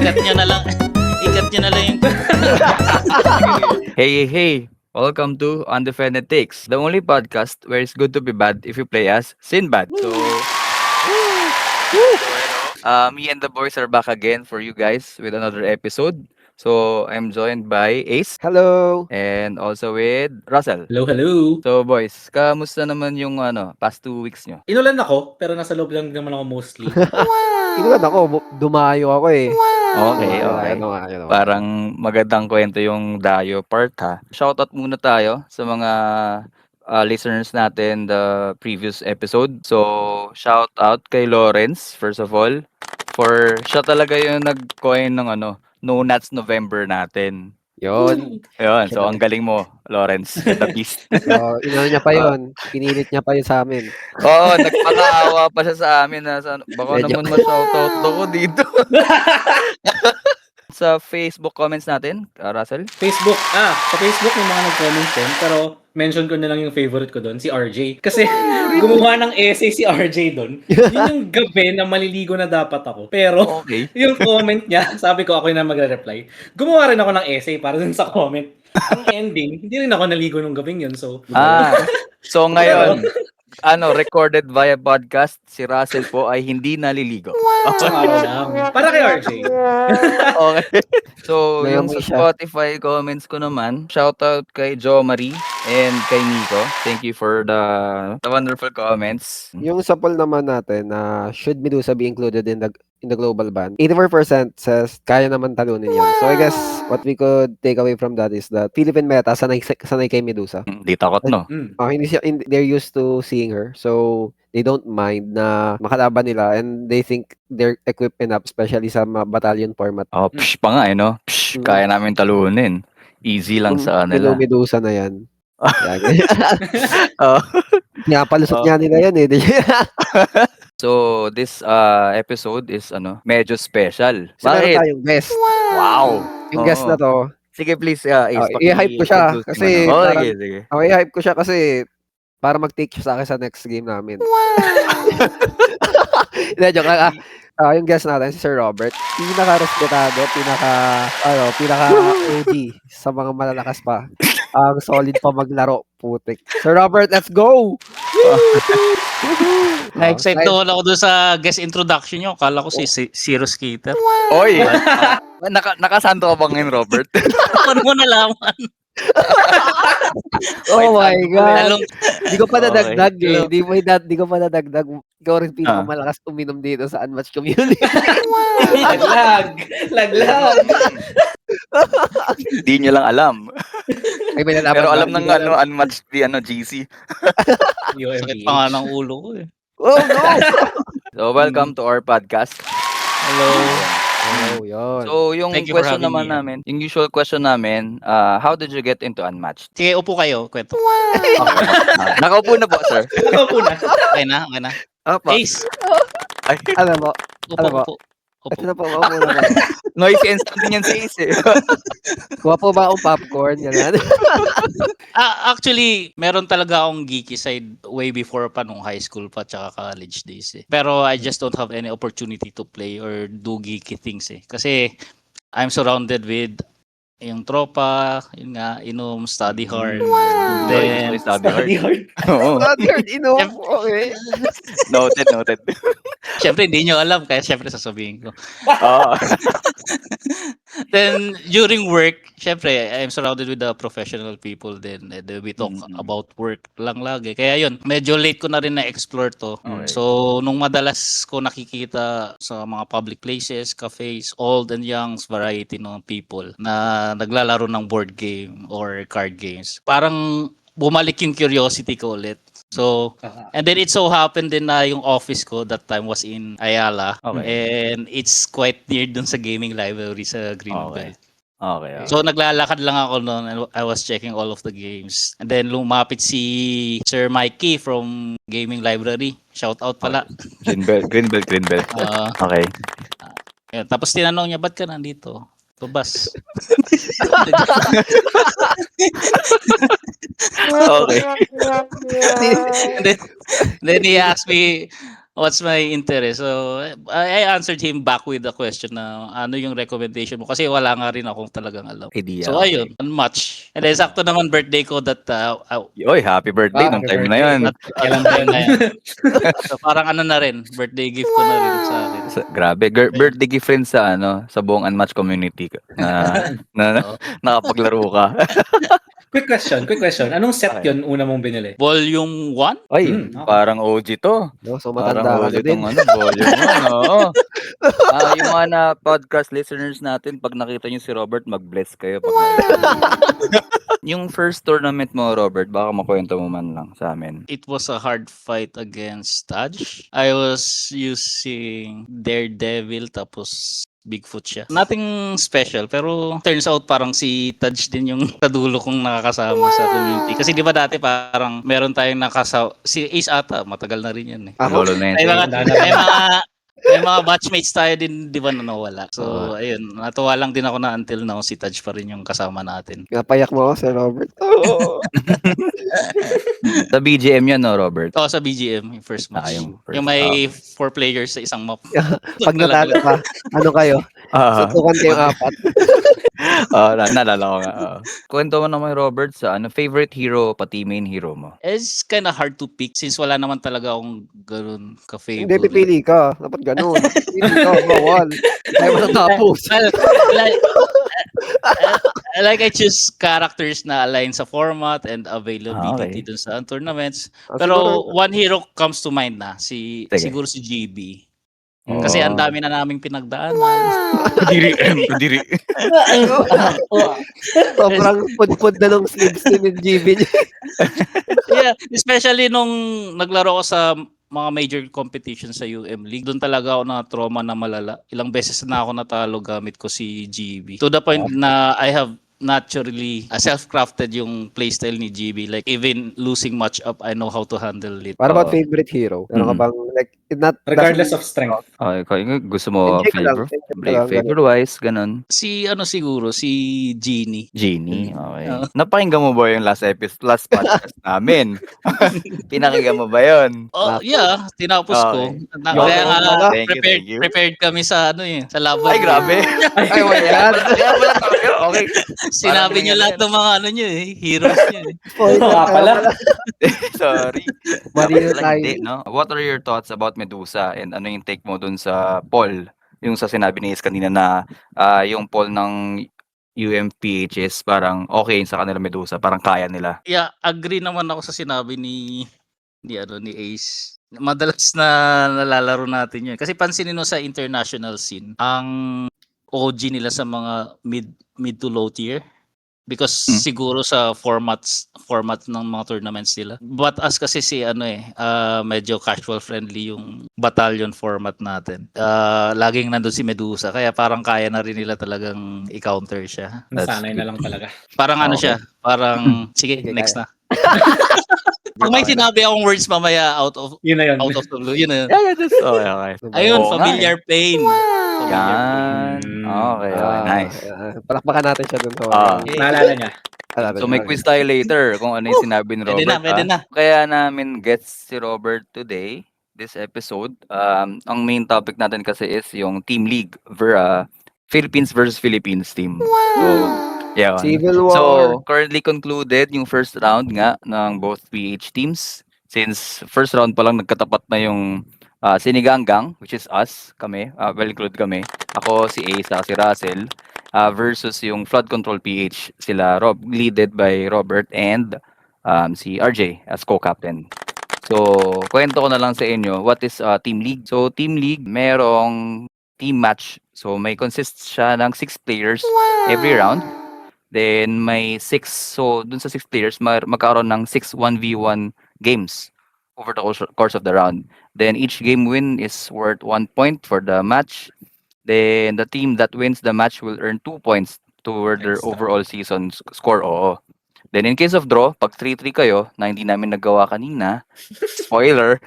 Ikat nyo na lang. Ikat nyo na lang yung... Hey. Welcome to Undefended Takes, the only podcast where it's good to be bad if you play as Sinbad. Me and the boys are back again for you guys with another episode. So, I'm joined by Ace Hello! and also with Russell. Hello. So, boys, kamusta naman yung past 2 weeks nyo? Inulan ako, pero nasa loob lang naman ako mostly. Inulan ako, dumayo ako eh. Okay. Dumayo. Parang magandang kwento yung Dayo part ha. Shoutout muna tayo sa mga listeners natin the previous episode. So, shout out kay Lawrence first of all for siya talaga yung nag-coin ng No Nuts November natin. Yun. Ayun, so ang galing mo, Lawrence, the beast. So, inano niya pa yun. Pinilit niya pa yun sa amin. Oo, nagpakaawa pa siya sa amin na baka Medyo. naman ma-shoutout ako dito. Sa Facebook comments natin, Russell. Sa Facebook may mga nag-comment din, pero mention ko na lang yung favorite ko doon, si RJ. Kasi gumawa ng essay si RJ doon. Yun yung gabi na maliligo na dapat ako. Pero Okay. yung comment niya, sabi ko ako na magre-reply. Gumawa rin ako ng essay para dun sa comment. Ang ending, hindi rin ako naligo nung gabing yun. So, So ngayon, recorded via podcast, si Russell po ay hindi naliligo. para kay RJ. Okay. So, May yung amoy sa siya. Spotify comments ko naman, shoutout kay Jo Marie and kay Nico. Thank you for the wonderful comments. Yung sa poll naman natin na should Medusa be included in the global ban, 84% says kaya naman talunin yan. So I guess what we could take away from that is that Philippine meta sanay kay Medusa. Di takot, no? They're used to seeing her. So they don't mind na makalaban nila and they think they're equipped enough, especially sa battalion format. Oh, psh pa nga no? Psh, kaya namin talunin. Easy lang sa Hello, nila. Medusa na yan. Oh. Palusot niya nila yan eh. So, this episode is medyo special. So, meron Bakit? tayong guest. Wow! Yung guest na to, Sige, please, Ace. i-hype ko siya kasi parang- sige. i-hype ko siya kasi para mag-take siya sa akin sa next game namin. Hindi, joke lang. Yung guest natin, si Sir Robert, pinaka-respetado, pinaka-OG sa mga malalakas pa. Ang solid pa maglaro, putik. Sir Robert, let's go! Na-excite naman ako doon sa guest introduction nyo. Akala ko si Zero Skater. Oy! Nakasanto ka ba ngayon, Robert? Paano mo nalaman? Oh my God! Lalong, Di ko pa nadagdag eh. Hello. Di ko pa nadagdag. Ikaw rin pinakamalakas uminom dito sa Unmatched Community. Laglag. Di nyo lang alam. Ay, may nalaman Pero ba? alam Hindi ng ko alam. unmatched di GC. sakit pa nga ng ulo ko eh. Oh no! So, welcome to our podcast. Hello. Oh, yun. So, yung Thank you for question having naman me. namin, yung usual question namin, how did you get into Unmatched? Sige, upo kayo. Kwento. Okay. Nakaupo na po, sir. Ako na. Okay na. Apa. Ace. Ay, Alam mo, Upo. ito na po, maupo na po. noisy and something yan si Ace eh. Kuha po ba akong popcorn? Yan. Actually, meron talaga akong geeky side way before pa nung high school pa tsaka college days eh. Pero I just don't have any opportunity to play or do geeky things eh. Kasi I'm surrounded with yung tropa, yun nga, inom, study hard. Then, Study hard. Oo. Third, okay. Noted. syempre hindi nyo alam kaya syempre sasabihin ko. Oo. Then during work, syempre I'm surrounded with the professional people then we talk about work lang lagi. Kaya yun, medyo late ko na rin na-explore to. Okay. So nung madalas ko nakikita sa mga public places, cafes, old and young variety ng people na naglalaro ng board game or card games. Parang bumalik yung curiosity ko ulit. So, and then it so happened din na yung office ko that time was in Ayala. Okay. And it's quite near dun sa gaming library sa Greenbelt. Okay. So naglalakad lang ako noon and I was checking all of the games. And then lumapit si Sir Mikey from Gaming Library. Shout out pala. Greenbelt. Okay. Yun. Tapos tinanong niya, ba't ka nandito? Pabas. Okay. And then he asked me, what's my interest? So, I answered him back with the question na ano yung recommendation mo kasi wala nga rin akong talagang alam. Idea, So, okay. ayun, unmatch. And then, sakto naman birthday ko that Oy, happy birthday nung Happy time na birthday. yun. Kailan ba yun? na yan. So, parang ano na rin, birthday gift ko na rin sa akin. Grabe, birthday gift rin sa sa buong Unmatched community na Oo. nakapaglaro ka. Quick question. Anong set Okay. yun una mong binili? Volume 1? Ay, Okay. parang OG to. No? So, Parang matanda ka OG na din. tong volume 1, oo. Yung mga podcast listeners natin, pag nakita nyo si Robert, mag-bless kayo pag Yung first tournament mo, Robert, baka makwento mo man lang sa amin. It was a hard fight against Taj. I was using Daredevil tapos Bigfoot siya. Nothing special pero turns out parang si Taj din yung kadulo kong nakakasama sa community. Kasi di ba dati parang meron tayong nakasama, si Ace ata, matagal na rin yan eh. Ako? Lolo na May yun. mga, Tanda na may rin. mga batchmates tayo din, di ba, na nawala. So, ayun, natuwa lang din ako na until now si Taj pa rin yung kasama natin. Napayak mo ako, Sir Robert. Oh. Sa BGM yan, no, Robert? Oo, sa BGM, yung first match. Yung first, Yung may 4 players sa isang map. Pag natalo ka, ano kayo? Sutukan kayong apat. Naalala ko nga. Kwento mo naman, Robert, sa favorite hero, pati main hero mo. It's kind of hard to pick since wala naman talaga akong ganun Hindi, ka-favorite. pipili ka. Dapat ganun. Pipili ka, bawal. Ayaw mo natapos. Well, like, like I choose characters na align sa format and availability Okay. dun sa tournaments. Ah, Pero siguro- one hero comes to mind na, Sige. siguro si GB. Kasi Oh. ang dami na naming pinagdaanan. Kadiri. Sobrang pud-pud na nung sleeves ni GB niya. Yeah, especially nung naglaro ko sa mga major competitions sa UM League, doon talaga ako na trauma na malala. Ilang beses na ako natalo gamit ko si GB. To the point na I have naturally self-crafted yung playstyle ni GB. Like even losing match up, I know how to handle it. What about Oo. favorite hero? Meron ka Mhm. bang, like, not... Regardless of strength. Gusto mo Enjoy ka lang, flavor? enjoy ka lang, Flavor-wise, ganun. Si siguro, si Genie. Genie, okay. Oo. Napakinggan mo ba yung last podcast namin? Pinakinggan mo ba yun? Oh, yeah, tinapos ko. Okay. Kaya nga Thank you. prepared kami sa sa laban. Ay, grabe. Ay, my God. Kaya pala tayo. Okay. Sinabi niyo lahat ng mga niyo heroes niyo eh. Spoiler Oo nga ka pala. Sorry. Marino Dapat tayo. hindi, no? What are your thoughts about Medusa and ano yung take mo dun sa poll? Yung sa sinabi ni Is kanina na yung poll ng UMPHS parang okay sa kanila Medusa, parang kaya nila. Yeah, agree naman ako sa sinabi ni Ace. Madalas na nalalaro natin yun. Kasi pansinin mo sa international scene, ang OG nila sa mga mid to low tier. Because siguro sa format ng mga tournaments nila. But as kasi si medyo casual friendly yung battalion format natin. Laging nandun si Medusa kaya parang kaya na rin nila talagang i-counter siya. Nasanay na lang talaga. Parang Okay. siya, parang sige, Sige, next kaya. na. Pag may sinabi akong words mamaya out of Yun na yun. the blue, yun na yun. Yeah, just okay. Ayun, Oo nga familiar pain. Familiar pain. Yan. Okay, nice. Palakpakan natin siya dun sa Naalala niya. So may quiz tayo later kung ano yung sinabi ni Pwede Robert. na, pwede na. Kaya namin gets si Robert today, this episode. Ang main topic natin kasi is yung Team League Philippines versus Philippines team. So, yeah. Civil War. So, currently concluded yung first round nga ng both PH teams. Since first round pa lang nagkatapat na yung Siniganggang, which is us, kami, well included kami. Ako, si Ace, si Russell, versus yung Flood Control PH, sila leaded by Robert and si RJ as co-captain. So, kwento ko na lang sa inyo, what is Team League? So, Team League, merong team match. So, may consists siya ng 6 players every round. Then, may 6, so dun sa 6 players, magkaroon ng 6 1v1 games over the course of the round. Then, each game win is worth 1 point for the match. Then, the team that wins the match will earn 2 points toward their Extra. overall season score. Oo. Then, in case of draw, pag 3-3 kayo, na hindi namin nagawa kanina, spoiler,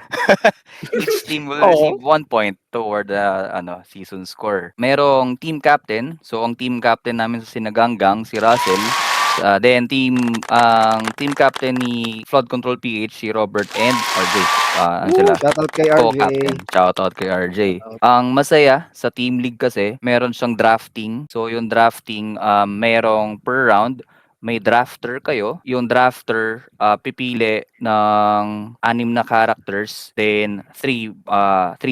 each team will receive 1 point toward the season score. Merong team captain. So, ang team captain namin sa Sinaganggang, si Russell. Then team captain ni Flood Control PH, si Robert and RJ. Ano sila? Shoutout kay RJ. Co-captain. Shoutout kay RJ. Ang masaya sa team league kasi, meron siyang drafting. So yung drafting, merong per round, may drafter kayo. Yung drafter, pipili ng 6 na characters, then 3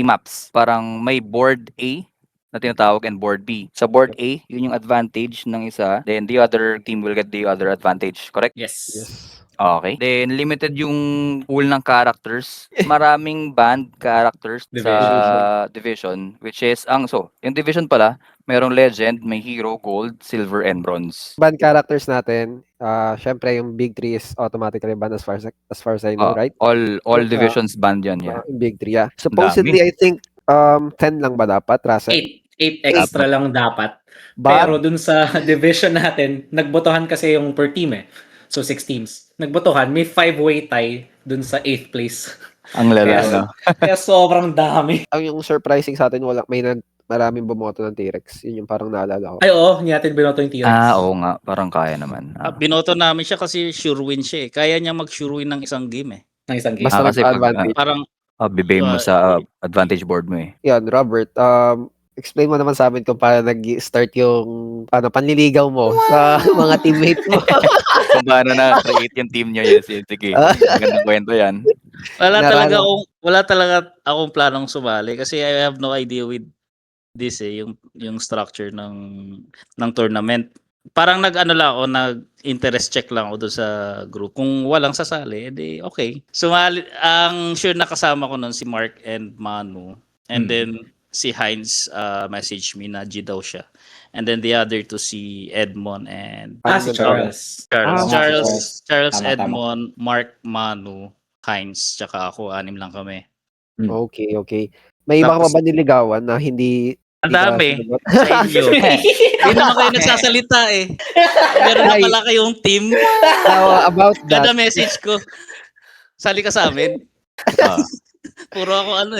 maps. Parang may board A na tinatawag and board B. Sa board A, yun yung advantage ng isa, then the other team will get the other advantage. Correct? Yes. Yes. Okay. Then limited yung pool ng characters. Maraming banned characters sa division, which is yung division pala, merong legend, may hero, gold, silver and bronze. Ban characters natin, syempre yung big 3 is automatically banned as far as I know, right? All divisions banned yan, yeah. Yung big 3, yeah. Supposedly, I think 10 lang ba dapat, Russell? 8 extra lang dapat. But, Pero dun sa division natin, nagbotohan kasi yung per team eh. So 6 teams. Nagbotohan, may 5-way tie dun sa 8th place. Ang lala, Kaya, no? kaya sobrang dami. ang yung surprising sa atin, maraming bumoto ng T-Rex. Yun yung parang naalala ko. Ay oo, hindi natin binoto yung T-Rex. Oo nga. Parang kaya naman. Binoto namin siya kasi sure win siya eh. Kaya niya mag-sure win ng isang game eh. Ng isang game. Basta kasi pag- nagpa-advantage. Parang Bibay mo sa advantage board mo eh. Yan, Robert, explain mo naman sa amin kung paano nag-start yung panliligaw mo sa mga teammates mo. Kung paano na-create yung team nyo, yes. Sige. Magandang kwento yan. wala talaga akong planong sumali kasi I have no idea with this eh, yung structure ng tournament. Parang nag-interest check lang ako doon sa group. Kung walang sasali, edi okay. Sumali, ang sure na kasama ko noon si Mark and Manu. And then si Heinz message me na G daw siya. And then the other two si Edmond and Si Charles. Charles, Tama. Edmond, Mark, Manu, Heinz, tsaka ako, 6 lang kami. Okay. May iba ka Tapos- ba niligawan na hindi... Ang dami sa inyo. Hindi naman kayo nagsasalita eh. Meron na pala kayong team. Now, about that, Kada message ko, sali ka sa amin. Puro ako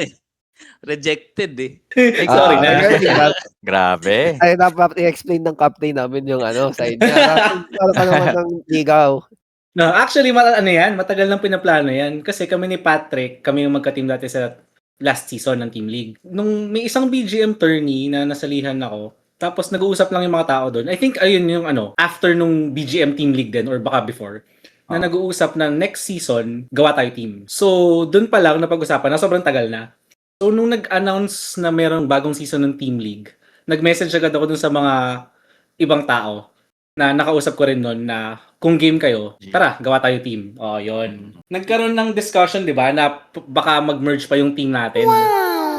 rejected eh. Sorry na. regarding that, Grabe. ay dapat i-explain ng captain namin yung side niya. Para ka naman ng ligaw. No, actually, matagal nang pinaplano yan. Kasi kami ni Patrick, kami yung magka-team dati sa last season ng Team League. Nung may isang BGM tourney na nasalihan ako, tapos nag-uusap lang yung mga tao doon. I think ayun yung after nung BGM Team League din or baka before, na nag-uusap na next season, gawa tayo team. So, doon pa lang napag-usapan na sobrang tagal na. So, nung nag-announce na mayroong bagong season ng Team League, nag-message agad ako dun sa mga ibang tao na nakausap ko rin noon na kung game kayo, tara, gawa tayo team. Yun. Nagkaroon ng discussion, di ba, na baka mag-merge pa yung team natin.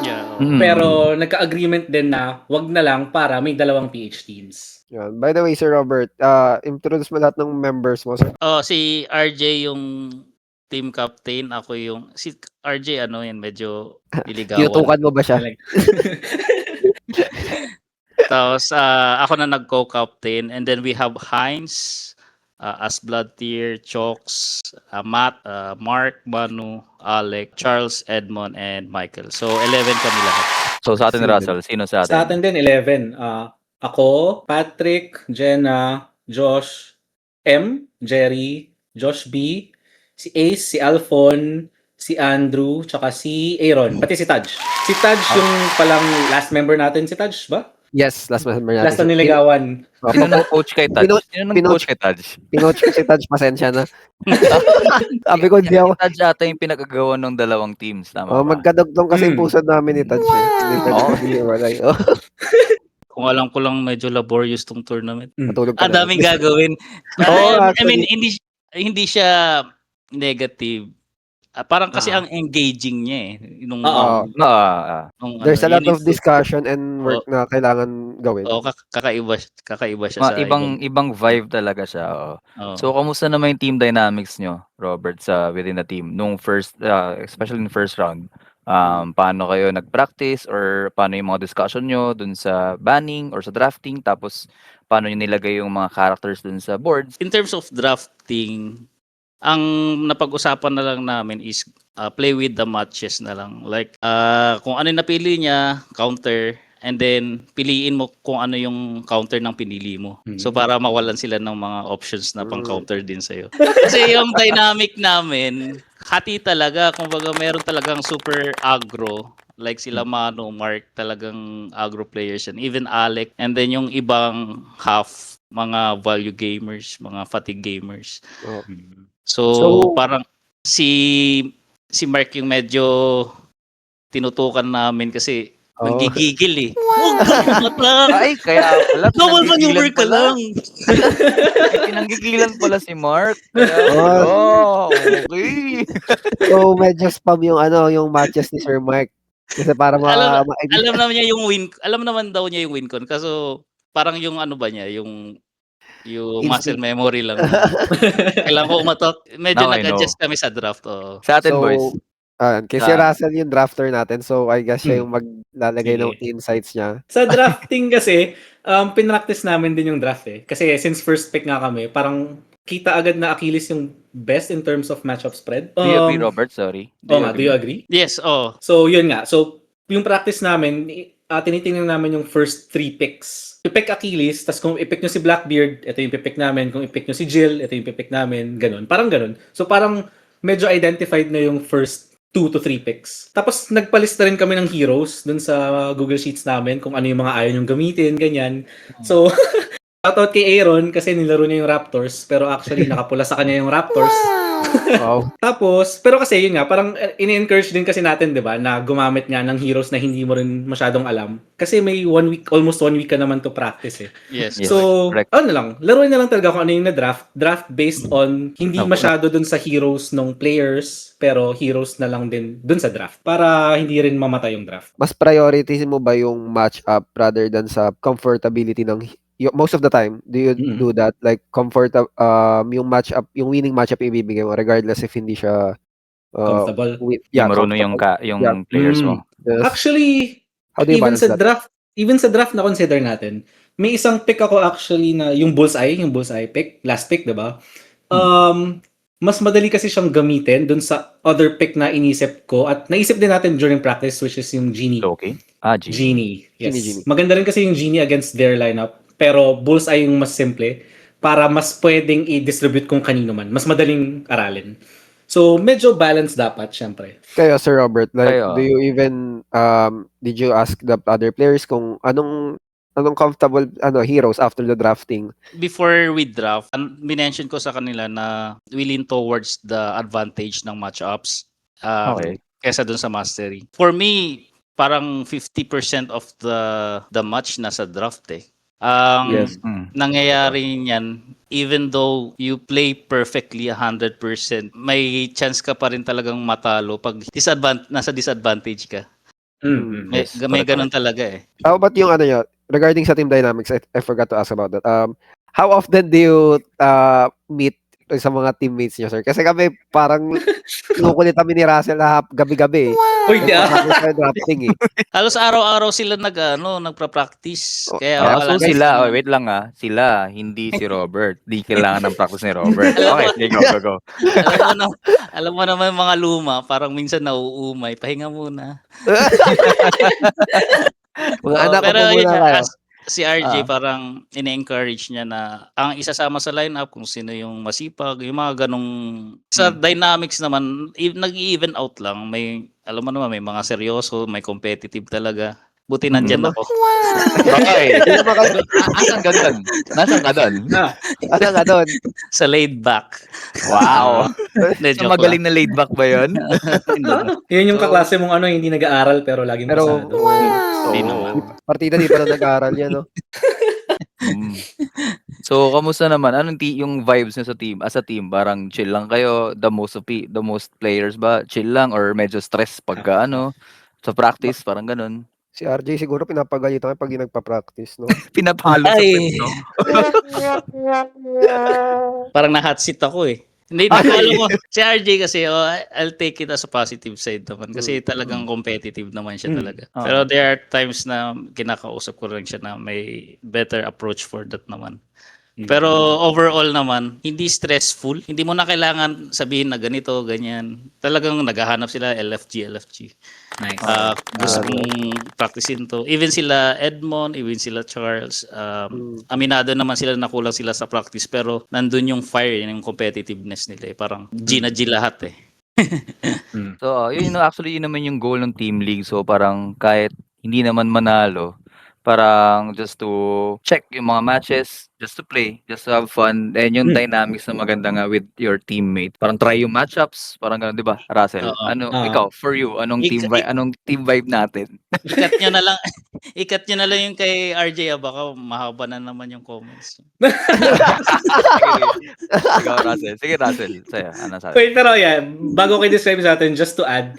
Yeah. Pero nagka-agreement din na wag na lang para may 2 PH teams. Yan. By the way, Sir Robert, introduce mo lahat ng members mo, sir. Si RJ yung team captain, ako yung si RJ medyo niligawan. Tinutukan mo ba siya? Tapos ako na nag-co-captain and then we have Heinz, as Blood Tier, Chokes, Matt, Mark, Manu, Alec, Charles, Edmond, and Michael. So 11 kami lahat. So sa atin, Russell, sino sa Sa atin? atin din, 11. Ako, Patrick, Jenna, Josh, Jerry, Josh B, si Ace, si Alphon, si Andrew, tsaka si Aaron, pati si Taj. Si Taj yung palang last member natin, si Taj ba? Yes, last member natin. Last na niligawan. Sino nag-coach kay Taj? Sino nag-coach kay Taj? Pinoch ko si Taj, pasensya na. Sabi ko, di ako. Taj ata yung pinagagawa ng 2 teams, tama ba? Magkadugtong kasi yung puso namin ni Taj. Hindi hiwalay. Kung alam ko lang medyo laborious tong tournament. Matulog ka na. Daming gagawin. Oo, I mean, hindi siya negative. Parang kasi ang engaging niya nung There's a lot yun of discussion and work na kailangan gawin. kakaiba siya sa ibang vibe talaga siya. So kamusta naman yung team dynamics nyo, Robert, within the team nung first especially in first round? Paano kayo nag-practice or paano yung mga discussion nyo dun sa banning or sa drafting, tapos paano nyo nilagay yung mga characters dun sa boards? in terms of drafting, ang napag-usapan na lang namin is play with the matches na lang. Like, kung ano yung napili niya, counter. and then piliin mo kung ano yung counter ng pinili mo. So para mawalan sila ng mga options na pang-counter din sa'yo. Kasi yung dynamic namin, hati talaga. Kumbaga meron talagang super aggro. Like sila Mano, Mark, talagang aggro players yan. Even Alec. And then yung ibang half, mga value gamers, mga fatigue gamers. Oh. So parang si Mark yung medyo tinutukan namin kasi nanggigigil eh. Huwag kang umatak! Ay, kaya pala. Double maneuver pinanggigilan ka pala. lang! Ay, pinanggigilan pala si Mark. Kaya pala. Okay. So, medyo spam yung yung matches ni Sir Mark. Kasi para Alam naman niya yung alam naman daw niya yung win con. Kaso parang yung ano ba niya, yung muscle Instinct. memory lang. Kailangan ko umatak. Medyo Now I know. nag-adjust kami sa draft. Oh. Sa atin, So, boys. kasi Russell yung drafter natin. So, I guess siya yung maglalagay ng Sige. insights niya. Sa drafting kasi, pinractice namin din yung draft eh. Kasi since first pick nga kami, parang kita agad na Achilles yung best in terms of matchup spread. Do you agree, Robert? Sorry. Do you agree? Yes, oh. So, yun nga. So, yung practice namin, tinitingnan namin yung first 3 picks. I-pick Achilles, tas kung i-pick nyo si Blackbeard, ito yung i-pick namin. Kung i-pick nyo si Jill, ito yung i-pick namin. Ganun. Parang ganun. So, parang medyo identified na yung first 2 to 3 picks. Tapos, nagpalista rin kami ng heroes dun sa Google Sheets namin kung ano yung mga ayaw nyong gamitin, ganyan. So, shoutout kay Aaron kasi nilaro niya yung Raptors, pero actually nakapula sa kanya yung Raptors. Wow. Tapos, pero kasi yun nga, parang ini-encourage din kasi natin, di ba, na gumamit nga ng heroes na hindi mo rin masyadong alam. Kasi may 1 week, almost 1 week ka naman to practice eh. Yes. Yes, So, correct. ano lang, laruin na lang talaga kung ano yung na-draft. Draft based on hindi masyado dun sa heroes ng players, pero heroes na lang din dun sa draft. Para hindi rin mamatay yung draft. Mas priority mo ba yung matchup rather than sa comfortability ng most of the time, do you do that? Like, yung matchup, yung winning matchup ibibigay mo regardless if hindi siya Comfortable. Yung marunong yung players mo. Yes. Actually, How do you even balance sa that? draft na consider natin, may isang pick ako actually na yung bullseye pick, last pick, 'di ba? Mas madali kasi siyang gamitin dun sa other pick na inisip ko at naisip din natin during practice, which is yung Genie. Okay. Genie. Yes. Genie. Maganda rin kasi yung Genie against their lineup, pero bullseye yung mas simple para mas pwedeng i-distribute kung kanino man. Mas madaling aralin. So, medyo balanced dapat, syempre. Kayo, Sir Robert, like, Kayo. do you even, did you ask the other players kung anong comfortable heroes after the drafting? Before we draft, minention ko sa kanila na we lean towards the advantage ng matchups Okay. kesa dun sa mastery. For me, parang 50% of the match nasa draft eh. Yes. Nangyayari niyan, even though you play perfectly 100%, may chance ka pa rin talagang matalo pag nasa disadvantage ka. May Yes, ganun talaga eh. How about yung regarding sa team dynamics, I forgot to ask about that. How often do you meet sa mga teammates niyo, sir? Kasi kami parang kinukulit kami ni Russell na gabi-gabi. Uy, Drafting eh. Halos araw-araw sila nagpra-practice. Kaya So alas- sila, wait lang sila, hindi si Robert. Di kailangan ng practice ni Robert. Okay, sige, go. alam mo naman mga luma, parang minsan nauumay. Pahinga muna. Mga anak ko Pero po yun muna nga, kayo. si RJ parang ine-encourage niya na ang isasama sa lineup kung sino yung masipag, yung mga ganong sa dynamics naman nag-even out lang. May alam mo naman may mga seryoso, may competitive talaga. Buti nandyan ako. Okay. Asan ka doon? Nasaan ka doon? Ano nga doon? Sa laid back. Wow. Hindi, So joke magaling na laid back ba yun? lang. Yun yung kaklase mong hindi nag-aaral pero laging pasado. Hindi naman. Partida di pa na nag-aaral yan, no? So, kamusta naman? Anong yung vibes niyo sa team? As a team, parang chill lang kayo? The most players ba? Chill lang or medyo stress pagka sa practice? Parang ganun. Si RJ siguro pinapagalitan pag di nagpa-practice, no? Pinapalo sa Ay. pwesto. Parang na-hot seat ako eh. Hindi, alam mo, si RJ kasi, I'll take it as a positive side naman. Kasi talagang competitive naman siya talaga. Pero there are times na kinakausap ko rin siya na may better approach for that naman. Pero overall naman, hindi stressful. Hindi mo na kailangan sabihin na ganito, ganyan. Talagang naghahanap sila LFG. Nice. Gusto Grabe. kong practicein to. Even sila Edmond, even sila Charles, aminado naman sila na kulang sila sa practice pero nandun yung fire, yung competitiveness nila eh. Parang G na G lahat eh. So, actually yun naman yung goal ng team league. So, parang kahit hindi naman manalo, parang just to check yung mga matches, just to play, just to have fun. And yung dynamics na maganda nga with your teammate. Parang try yung matchups, parang gano'n, 'di ba, Russell? Oo. Ikaw, for you, anong team vibe natin? Ikat nyo na lang ikat nyo na lang yung kay RJ baka mahaba na naman yung comments. Ikaw, Russell. Sige, Russell. Sa'yo, ano sabi? Wait, pero yan, bago kayo describe sa atin, just to add,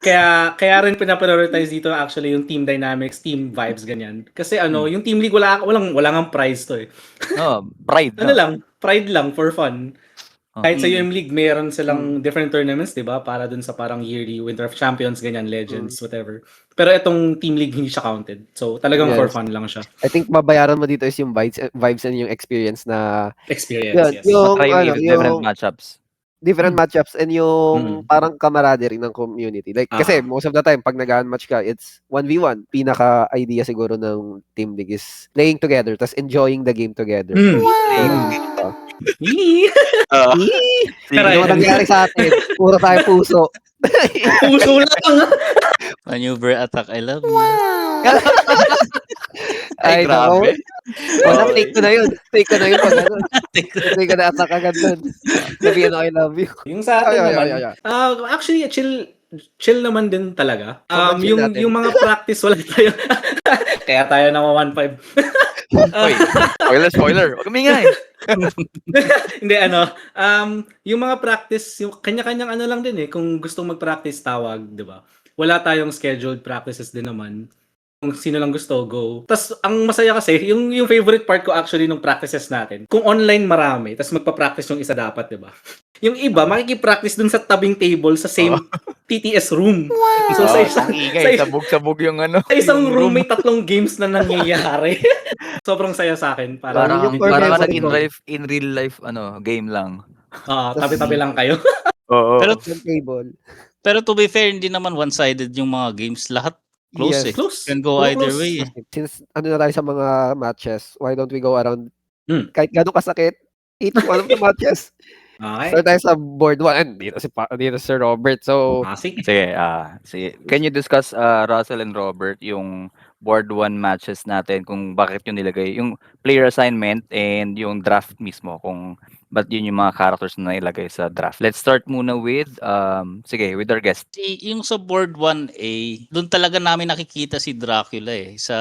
kaya rin pinaprioritize dito actually yung team dynamics, team vibes, ganyan. Kasi yung team league, walang ang prize to eh. Pride. Ano lang, pride lang for fun. Oh. Kahit sa UM League, meron silang different tournaments, di ba? Para dun sa parang yearly Winter of Champions, ganyan, Legends, whatever. Pero itong Team League, hindi siya counted. So, talagang for Yes. fun lang siya. I think babayaran mo dito is yung vibes and yung experience na Experience, yun, yes. yung Matry yung different yung matchups. different matchups and yung Mm. parang camaraderie ng community. Like, kasi most of the time, pag nag-match ka, it's 1v1. Pinaka-idea siguro ng team league is playing together, tas enjoying the game together. Yee! Pero Ano ayun, nangyari sa atin? Puro tayo puso. puso lang. Maneuver attack, I love you. Ay, nako. grabe. Wala, Okay. take ko na yun. Take ko na yun pag ano. Take ko na attack agad dun. Sabihin I love you. Yung sa atin Ay, naman, ay, ay. actually, chill naman din talaga. Sobrang chill natin. Yung mga practice, wala tayo. Kaya tayo na 1-5. Oy, spoiler. Huwag kumingay. Hindi, yung mga practice, yung kanya-kanyang lang din eh. Kung gustong mag-practice, tawag, di ba? Wala tayong scheduled practices din naman. Kung sino lang gusto, go. Tapos, ang masaya kasi, yung favorite part ko actually nung practices natin, kung online marami, tapos magpa-practice yung isa dapat, di ba? Yung iba, makikipractice dun sa tabing table sa same TTS room. So, sa isang, Ang ingay, sa sabog-sabog yung sa isang yung room, may 3 games na nangyayari. Sobrang saya sa akin. Parang Yung core parang memory ko. in real life game lang. Tabi-tabi lang kayo. Oo. Pero Yung table. pero to be fair, hindi naman one-sided yung mga games. Lahat close Yes. eh. Close. Can go Puro either close. way eh. Since na tayo sa mga matches, why don't we go around kahit gano'ng kasakit, each one of the matches. Okay. Start tayo sa board 1. Dito si Sir Robert. So, Sige. Sige. Can you discuss, Russell and Robert, yung board 1 matches natin, kung bakit yung nilagay, yung player assignment and yung draft mismo, kung ba't yun yung mga characters na nailagay sa draft. Let's start muna with with our guest. Yung sa board 1A, doon talaga namin nakikita si Dracula eh sa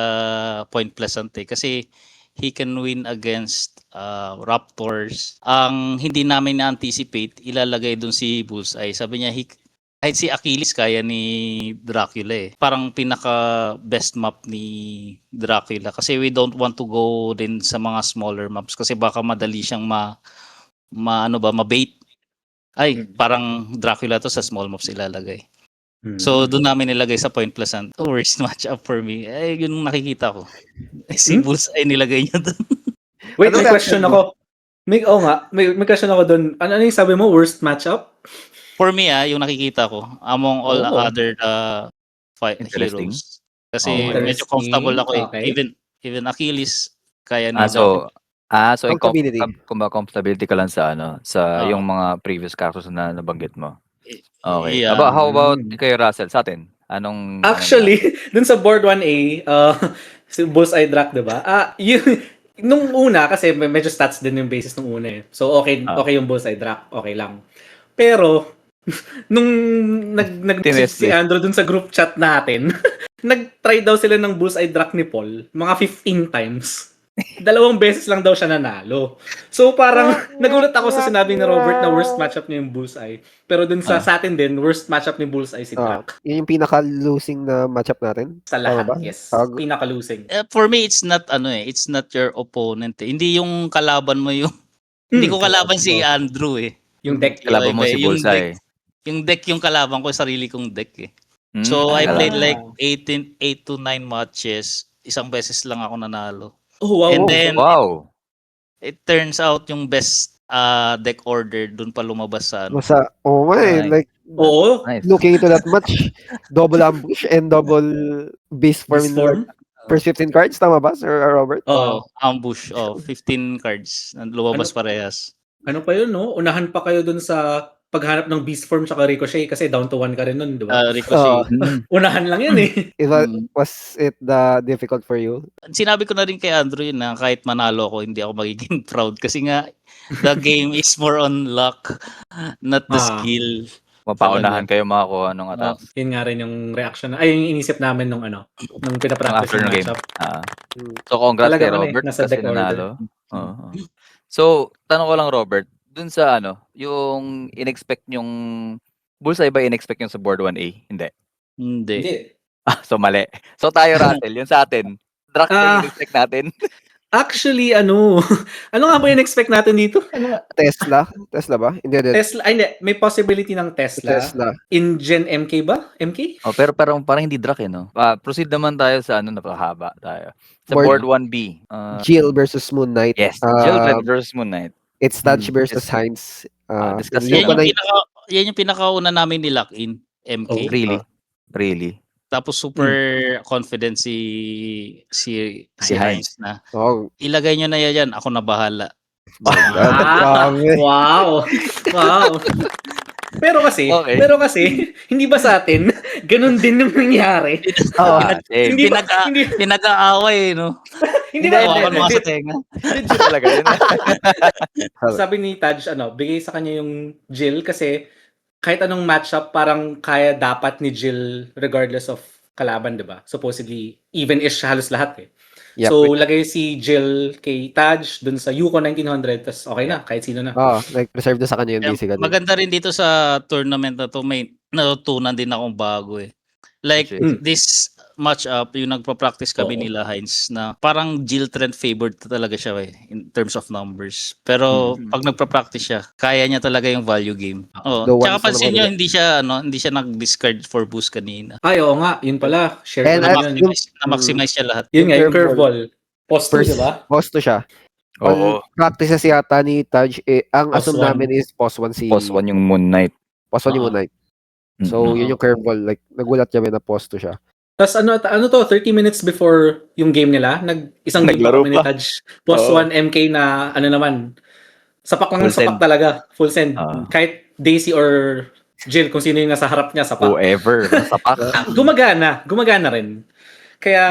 Point Pleasant eh. Kasi he can win against Raptors. Ang hindi namin na-anticipate, ilalagay doon si Bullseye. Sabi niya, kahit si Achilles kaya ni Dracula eh. Parang pinaka best map ni Dracula. Kasi we don't want to go din sa mga smaller maps kasi baka madali siyang mabait. Ay, parang Dracula to sa small maps ilalagay. So, doon namin nilagay sa Point Pleasant. Worst matchup for me. Yun yung nakikita ko. Si Bullseye nilagay niya doon. Wait, Ano may question ako. May question ako doon. Ano yung sabi mo? Worst matchup? For me, yung nakikita ko, among all other Interesting. heroes. Kasi Interesting. medyo comfortable ako eh. Okay. Even Achilles, kaya ni So Comfortability. comfortability ka lang sa sa Oo. yung mga previous characters na nabanggit mo. Okay. Yeah. How about kay Russell, sa atin? Anong Actually, dun sa board 1A, si Bullseye Drac, diba? Nung una, kasi medyo stats din yung basis nung una eh. So, okay yung Bullseye Drac. Okay lang. Pero, nung nag-message si Andrew dun sa group chat natin, nag-try daw sila ng Bullseye Drac ni Paul mga 15 times. 2 beses lang daw siya nanalo. So parang nagulat ako sa sinabi ni Robert na worst matchup niya yung Bullseye. Pero dun sa atin din, worst matchup ni Bullseye si Drac. yun yung pinaka-losing na matchup natin. Sa lahat, Tama ba? yes. Tawag- Pinaka-losing. For me, it's not it's not your opponent eh. Hindi yung kalaban mo yung hindi ko kalaban si Andrew eh. Yung deck. kalaban mo si Yung Bullseye? Yung deck yung kalaban ko, sarili kong deck eh. So I played like 8 to 9 matches. Isang beses lang ako nanalo. Oh, wow. And then Wow. it turns out yung best deck order dun pa lumabas sa Like, Oo, Nice. Looking into that much, double ambush and double beast form Beast in the form. first 15 cards. Tama ba, Sir Robert? Oo. Ambush. 15 cards. Lumabas Ano- parehas. Ano pa yun, no? Unahan pa kayo dun sa paghanap ng beast form tsaka ricochet kasi down to 1 ka rin nun, di ba? Ricochet. Mm. Unahan lang yun eh. Was it difficult for you? Sinabi ko na rin kay Andrew yun na kahit manalo ako, hindi ako magiging proud. Kasi nga, the game is more on luck, not the skill. Mapaunahan kayo makakuha ng attack. Yun nga rin yung reaction ay yung inisip namin nung nung pinapractice After ng ng game. matchup. So, congrats Talagang kay Robert nasa kasi deck order. nanalo. Oo. So, tanong ko lang, Robert, dun sa yung in-expect yung Bullseye ba in-expect yung sa board 1A? Hindi. Hindi. So mali. So tayo, Russell, yun sa atin. Drac ba yung in-expect natin? Actually, ano nga ba yung expect natin dito? Tesla? Tesla ba? Hindi. Tesla, ay hindi, may possibility ng Tesla. InGen MK ba? MK? Oh, pero parang hindi Drac no? Proceed naman tayo sa napakahaba tayo. Sa Board- board 1B. Jill versus Moon Knight. Yes, Jill versus Moon Knight. It's Touch versus Heinz. Discuss Yan yun. yan yung pinakauna namin ni lock in, MK. Oh, Really. Tapos super confident si Heinz na. Ilagay nyo na yan, ako na bahala. Wow. Pero kasi, hindi ba sa atin, ganun din yung nangyari? Hindi Pinag-aaway, no? Hindi ba? Sa tenga. Legit talaga yun. Sabi ni Taj, bigay sa kanya yung Jill kasi kahit anong matchup, parang kaya dapat ni Jill regardless of kalaban, di ba? Supposedly, even-ish halos lahat eh. Yep. So, lagay si Jill kay Taj dun sa Yukon 1900, tas okay na, kahit sino na. Reserve na sa kanya yung DC. Maganda rin dito sa tournament na to, may natutunan din akong bago eh. Like, this match-up, yung nagpa-practice kami nila, Heinz, na parang Jill Trent favored talaga siya eh, in terms of numbers. Pero pag nagpa-practice siya, kaya niya talaga yung value game. Tsaka pansin nyo, hindi siya nag-discard for boost kanina. Ay, oo nga, yun pala. Share ko na yun. Na-maximize siya lahat. Yun nga, yung curveball. Post 2, diba? Post 2 siya. Oo. Practices yata ni Taj, ang Post assume one. namin is post 1 si... Post 1 yung Moon Knight. Post 1 yung Moon Knight. So, yun yung curveball. Like, nagulat kami na post 2 siya. Tapos ano to, 30 minutes before yung game nila, isang game Naglaro pa kami ni Taj. Post 1 MK na naman, sapak lang Full ng sapak send. talaga. Full send. Kahit Daisy or Jill, kung sino yung nasa harap niya, sapak. Whoever. Sapak. Gumagana rin. Kaya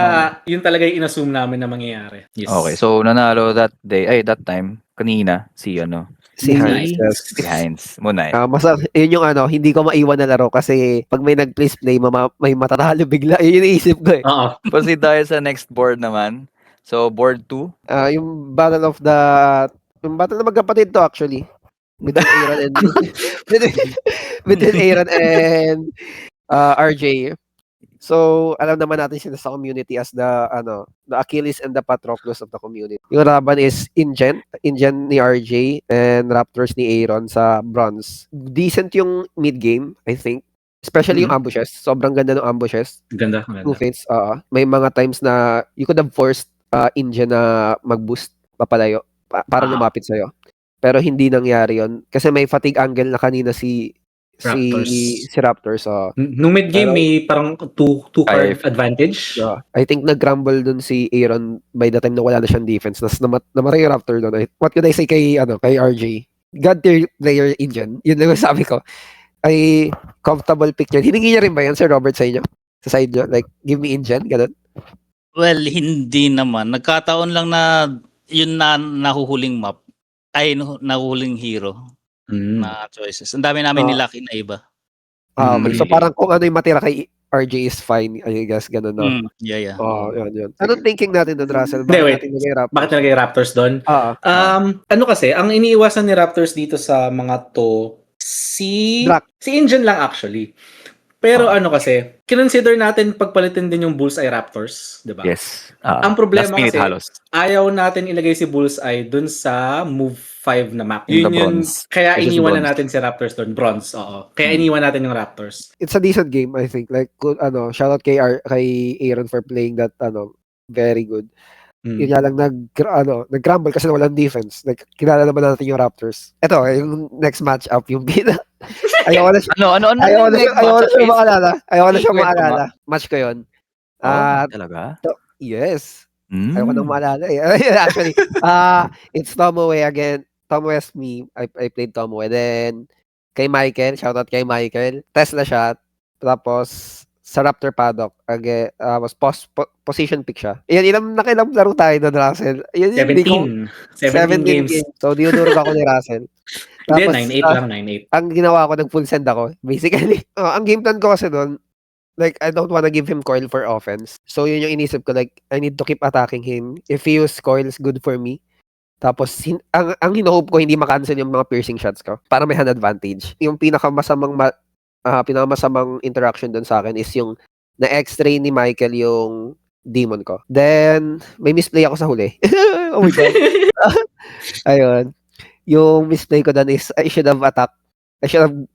yun talaga yung inassume namin na mangyayari. Yes. Okay, so nanalo that time, kanina, si Heinz. Moon Knight. Yun yung hindi ko maiwan na laro kasi pag may nag-place play, may matatalo bigla. Yun yung isip ko eh. Proceed tayo sa next board naman. So, board 2. Yung battle na magkapatid to actually. Between Aaron and RJ. So, alam naman natin sila sa community as the Achilles and the Patroclus of the community. Yung laban is InGen ni RJ and Raptors ni Aaron sa bronze. Decent yung mid game, I think. Especially yung ambushes. Sobrang ganda ng ambushes. Ganda. Two fates, may mga times na you could have forced InGen na mag-boost papalayo para lumapit sa'yo. Pero hindi nangyari yon kasi may fatigue angle na kanina si Raptors. Nung mid-game, may parang two card advantage. I think nag-crumble dun si Aaron by the time na wala na siyang defense. Namatay yung Raptor doon. What could I say kay RJ? God tier player InGen. Yun lang sabi ko. Ay comfortable pick yun. Hiningi niya rin ba yan, Sir Robert, sa inyo? Sa side nyo? Like, give me InGen? Ganun? Well, hindi naman. Nagkataon lang na yun na nahuhuling map. Ay, nahuhuling hero. Na choices. Ang dami namin nilaki na iba. So parang kung ano yung matira kay RJ is fine, I guess, ganun, no? Yeah. Yun. Anong thinking natin doon, Russell? Bakit nagay Raptors doon? Ano kasi, ang iniiwasan ni Raptors dito sa mga to, si InGen lang actually. Pero kasi, kinonsider natin pagpalitin din yung Bullseye Raptors, di ba? Yes. Ang problema kasi, halos. ayaw natin ilagay si Bullseye dun sa Move 5 na map. Yun, kaya iniwan na natin si Raptors doon. Bronze, oo. Kaya iniwan natin yung Raptors. It's a decent game, I think. Like, shout out kay Aaron for playing that, very good. Yun nga lang, nag-crumble kasi walang defense. Like, kilala naman natin yung Raptors. Ito, yung next matchup, yung Ayoko na siya, Ano ayoko na yung siya, neck ayoko match na sa siya face? maalala. Ayoko na Sige, siya kwento nga. maalala. Match ko yun. Oh, Ah, talaga? yes. Ayoko nang Hmm. maalala eh. Actually, it's Tomoe again. Tomoe's me. I played Tomoe. Then, kay Michael, shoutout kay Michael. Tesla shot. Tapos, sa Raptor Paddock, was position pick siya. Yan, nakilang laro tayo doon, Russell. Yan, hindi ko, 17 17 games. games. So, dinudurog ako ni Russell. Hindi, Tapos, 9-8 lang, 9-8. ang ginawa ko, nag-full send ako. Basically, ang game plan ko kasi doon, like, I don't wanna give him coil for offense. So, yun yung inisip ko, like, I need to keep attacking him. If he use coils, good for me. Tapos, ang hinohope ko, hindi makancel yung mga piercing shots ko para may hand advantage. Yung pinakamasamang interaction doon sa akin is yung na-x-ray ni Michael yung demon ko. Then, may misplay ako sa huli. Oh my God. Ayun. Yung misplay ko doon is, I should have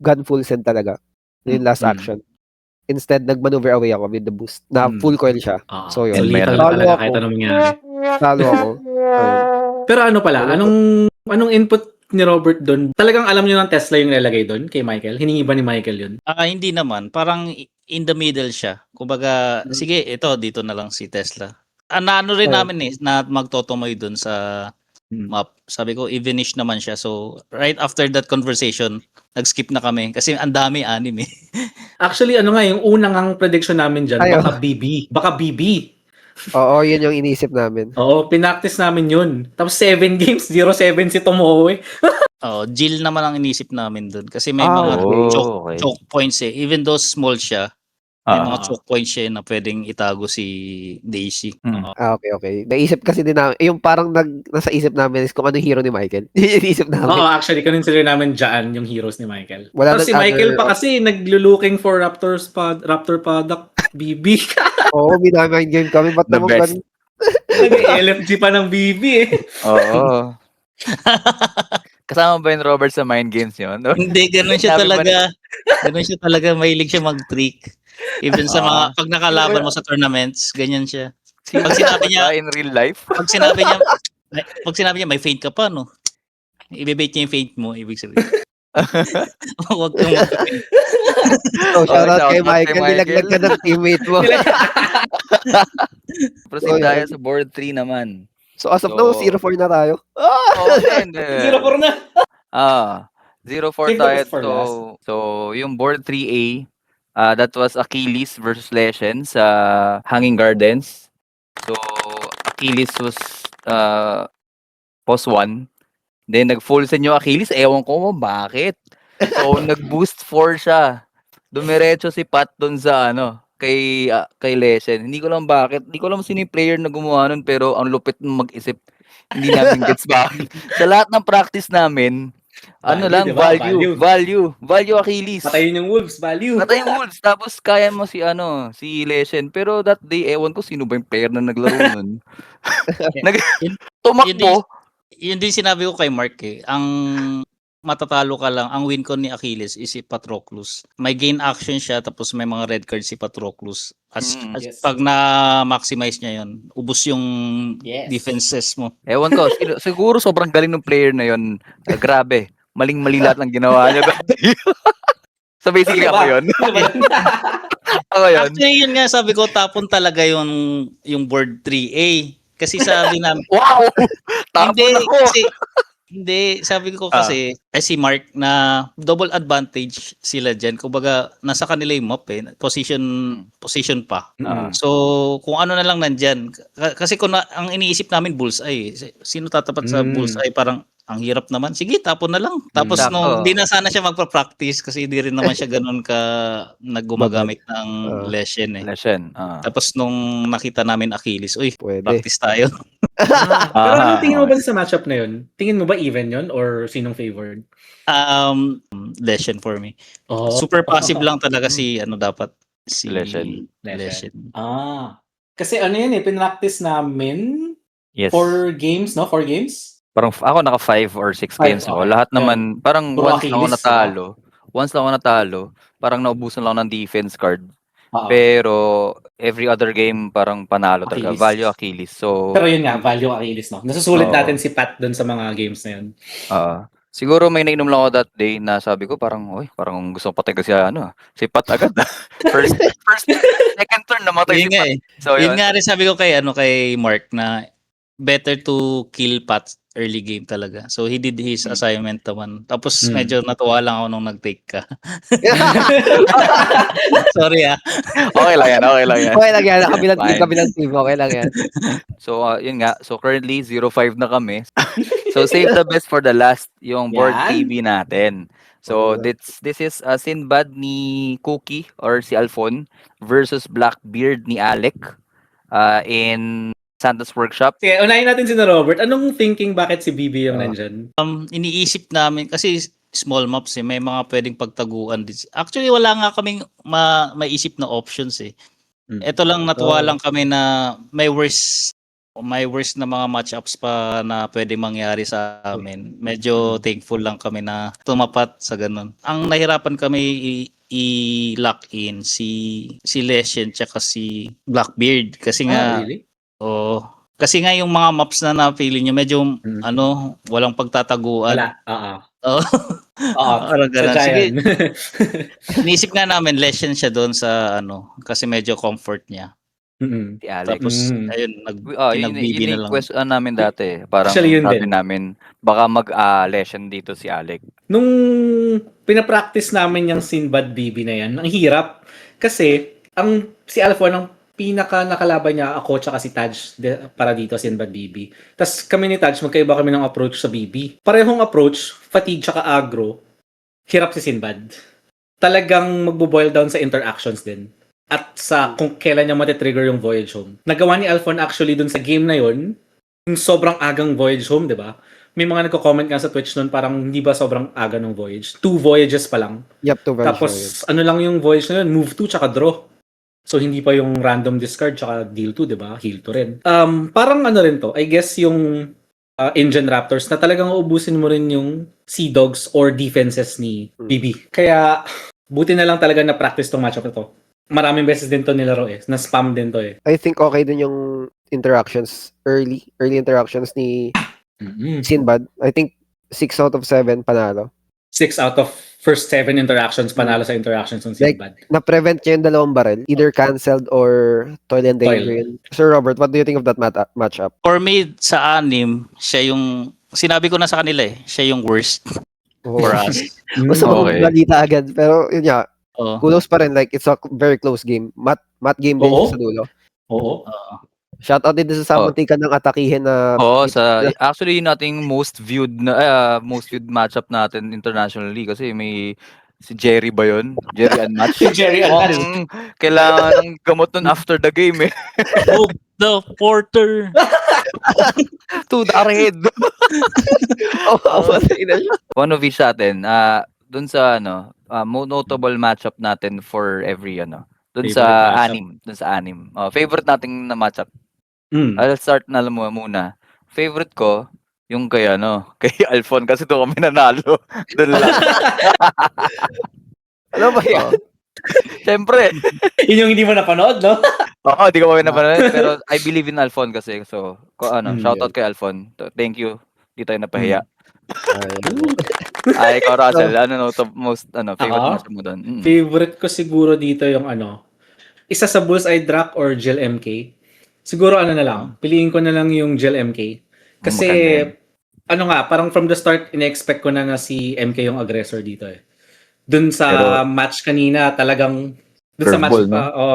gone full send talaga. Yung last action. Instead, nag-maneuver away ako with the boost. Na full coil siya. So, So, yun. lethal Talo talaga ako. kahit anong mangyari. Talo ako. Ayun. Pero ano pala, Ano? anong input ni Robert doon? Talagang alam niyo ng Tesla yung nilalagay doon kay Michael? Hiningi ba ni Michael yun? Hindi naman. Parang in the middle siya. Kumbaga, sige, ito, dito na lang si Tesla. Naano rin Ayun. namin na magtotomoy dun sa map. Sabi ko, i-finish naman siya. So, right after that conversation, nag-skip na kami. Kasi ang dami anime. Actually, ano nga, yung unang ang prediction namin dyan, Ayun. baka BB. Baka BB. Oo, yun yung inisip namin. Oo, pinaktis namin yun. Tapos 7 games, 0-7 si Tomoe. Jill naman ang inisip namin dun. Kasi may Ah, mga okay. Okay. choke points eh. Even though small siya, may mga Ah. choke points siya na pwedeng itago si Daisy. Okay. Naisip kasi din namin, yung parang nasa isip namin is kung ano yung hero ni Michael. Yun yung inisip namin. Oo, actually, consider namin dyan yung heroes ni Michael. Wala Tapos si nang Michael other- pa kasi naglo-looking for Raptor Paddock BB. Oo, minamind game kami. Ba't The naman best. ganun? Nag-LFG pa ng BB eh. Oo. Kasama ba yung Robert sa mind games yun? Hindi, ganun siya Sabi ba talaga. Ganun siya talaga. Mahilig siya mag-trick. Even sa mga, pag nakalaban mo sa tournaments, ganyan siya. Pag sinabi niya, in real life? pag sinabi niya, may feint ka pa, no? Ibebait niya yung feint mo, ibig sabihin. Huwag kang mag-feint. So, shoutout kay shoutout kay Michael. Nilaglag ka ng teammate mo. Proceed So, tayo yun. sa board 3 naman. So, as of now, 0-4 na tayo. Oh, hindi. 0-4 na. 0-4 Save the tayo. best for last. So, yung board 3A, that was Achilles versus Leshen sa Hanging Gardens. So, Achilles was pos 1. Then, nag-full send yung Achilles. Ewan ko mo bakit. So, nag-boost 4 siya. Dumiretso si Pat dun sa kay Leshen. Hindi ko lang bakit. Hindi ko alam sino yung player na gumawa nun, pero ang lupit ng mag-isip. Hindi namin gets bakit. Sa lahat ng practice namin, Diba? value Achilles. Patayin yung Wolves, value. Patay yung Wolves, tapos kaya mo si Leshen. Pero that day, ewan ko sino ba yung player na naglaro nun. Tumakbo. Yun din sinabi ko kay Mark eh. Ang matatalo ka lang, ang win ko ni Achilles is si Patroclus. May gain action siya, tapos may mga red card si Patroclus. Yes. Pag na-maximize niya yun, ubos yung Yes. defenses mo. Ewan ko, siguro sobrang galing ng player na yun. Grabe, maling-mali lahat ng ginawa niya that day. So basically ako yun. Ako yun. Actually, yun nga, sabi ko, tapon talaga yung board 3A. Kasi sabi namin, Wow! Tapon ako! Hindi, sabi ko kasi, si Mark na double advantage sila dyan. Kumbaga, nasa kanila yung map eh. Position pa. So, kung ano na lang nandyan. Kasi kung ang iniisip namin bullseye. Sino tatapat sa bullseye? Parang, ang hirap naman. Sige, tapon na lang. Tapos Sakto. hindi na sana siya magpa-practice kasi hindi rin naman siya ganun ka naggumagamit ng Leshen eh. Leshen. Tapos nung nakita namin Achilles, uy, Pwede. practice tayo. Pero anong tingin mo ba sa matchup na yun? Tingin mo ba even yun or sinong favored? Leshen for me. Oh. Super passive lang talaga si dapat si Leshen. Leshen. Kasi ano yan eh, pinractice namin Yes. 4 games, no? 4 games? Parang ako naka 5 or 6 games ako. Okay. Lahat naman, parang Puro once lang ako Achilles, natalo. Once lang ako natalo, parang naubusan lang ako ng defense card. Oo. Pero every other game parang panalo talaga. Achilles. Value Achilles. So Pero yun nga, value Achilles, no? Nasusulit Oo. natin si Pat dun sa mga games na yun. Siguro may nainom lang ako that day na sabi ko parang, "Uy, parang gusto ko patay kasi si Pat agad, First, second turn namatay si Yun nga Pat." eh. So Yun yun. nga rin sabi ko kay Mark na better to kill Pat early game talaga. So he did his assignment naman. Tapos medyo natuwa lang ako nung nag-take ka. Sorry Okay lang yan, okay lang yan. Okay lang yan. Kabilang team, Fine. kabilang team. Okay lang yan. So, yun nga. So, currently, 0-5 na kami. So, save the best for the last, yung board Yan. KB natin. So, Okay. this is Sinbad ni Cookie or si Alfon versus Blackbeard ni Alec in Santa's Workshop. Sige, unahin natin si Robert. Anong thinking bakit si BB yung nandyan? Iniisip namin kasi small maps may mga pwedeng pagtaguan din. Actually wala nga kaming maisip na options eh. Ito lang natuwa lang kami na may worst na mga matchups pa na pwedeng mangyari sa amin. Medyo thankful lang kami na tumapat sa ganun. Ang nahirapan kami i-lock in si Leshen tsaka si Blackbeard kasi nga Really? Oo. Kasi nga yung mga maps na napili niyo medyo walang pagtataguan. Wala. Oo. Oo. Oo. Parang ganun. Sadya Sige. yan. Inisip nga namin lesson siya doon sa kasi medyo comfort niya. Mm-mm. Si Alec. Tapos ayun Yun pinagbibi na yung lang. question namin dati. Parang Actually, yun sabi din. namin, baka mag-lesson dito si Alec. Nung pinapractice namin yung Sinbad BB na yan, ang hirap. Kasi, si Alphon, ang pinaka nakalaban niya, ako tsaka si Taj para dito, Sinbad BB. Tapos kami ni Taj, magkaiba kami ng approach sa BB. Parehong approach, fatigue tsaka aggro, hirap si Sinbad. Talagang magbo-boil down sa interactions din. At sa kung kailan niya matitrigger yung Voyage Home. Nagawa ni Alphon actually dun sa game na yon, yung sobrang agang Voyage Home, di ba? May mga nagko-comment nga sa Twitch nun, parang hindi ba sobrang aga ng Voyage? 2 voyages pa lang. Yep, to version. Tapos, ano lang yung Voyage na yun? Move 2 tsaka draw. So, hindi pa yung random discard tsaka deal 2, di ba? Heal 2 rin. Parang ano rin to, I guess yung Engine Raptors na talagang uubusin mo rin yung Sea Dogs or defenses ni BB. Kaya, buti na lang talaga na practice tong matchup na to. Maraming beses din to nilaro eh. Na-spam din to eh. I think okay din yung interactions, early interactions ni Sinbad. I think 6 out of 7 panalo. 6 out of first 7 interactions panalo sa interactions ng Sinbad. Na-prevent niya yung dalawang barrel. Either cancelled or toil and danger. Sir Robert, what do you think of that matchup? For me, sa anim, siya yung, sinabi ko na sa kanila eh, siya yung worst for us. Basta Okay. balita agad. Pero yun nga, Oo. close pa rin. Like, it's a very close game. Mat game din Oo. sa dulo. Oo. Shoutout din sa muntikan ng atakihin na Actually nating most viewed matchup natin internationally kasi may si Jerry ba yun? Jerry Unmatched. Si Jerry Unmatched. Kailangan ng gamot nun after the game eh. Move the porter. To the head. One of each natin, dun sa notable matchup natin for every dun sa anim. Favorite nating na matchup. I'll start na muna. Favorite ko, yung kay Alphon kasi doon kami nanalo. Doon lang. Ano ba yan? Siyempre. Yun yung hindi mo napanood, no? Oo, di ko kami napanood. Pero I believe in Alphon kasi. So, shoutout kay Alphon. Thank you. Di tayo napahiya. Ikaw, Russell. Favorite matchup mo doon? Favorite ko siguro dito yung isa sa Bullseye Drac or Jill MK. Siguro na lang, piliin ko na lang yung Jill MK. Kasi, parang from the start, ina-expect ko na si MK yung aggressor dito eh. Dun sa match kanina, talagang,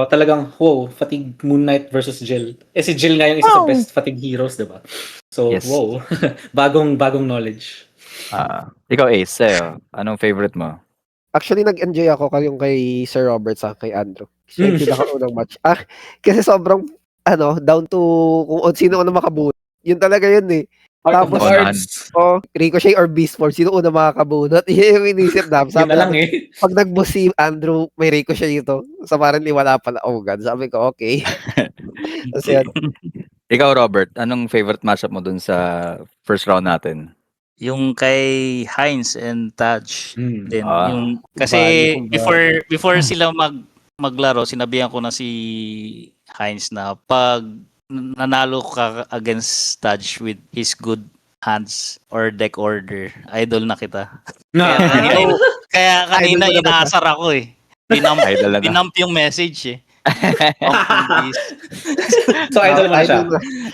talagang, Fatigue Moon Knight versus Jill. Si Jill nga yung isa sa best Fatigue heroes, diba? So, yes. bagong knowledge. Ikaw, Ace, sa'yo, anong favorite mo? Actually, nag-enjoy ako kay Sir Robert sa kay Andrew. Siya yung pinakaunang match. Kasi sobrang, down to kung sino una makabunot. Yun talaga yun eh. Tapos, Ricochet or Beast Force, sino una makakabunot? Yun yung inisip na. Yun na lang eh. Pag nag-boss si Andrew, may Ricochet ito. Sa parang wala pala. Oh God. Sabi ko, okay. Tapos yan. Ikaw, Robert, anong favorite matchup mo dun sa first round natin? Yung kay Heinz and Taj. Then, yung, kasi before sila maglaro, sinabihan ko na si Heinz na pag nanalo ka against Taj with his good hands or deck order. Idol na kita. Na, Kaya kanina Idol mo na ba siya? inaasar ako eh. Pinump, Idol na. pinump yung message eh. Pumpkin beast. so idol mo na siya.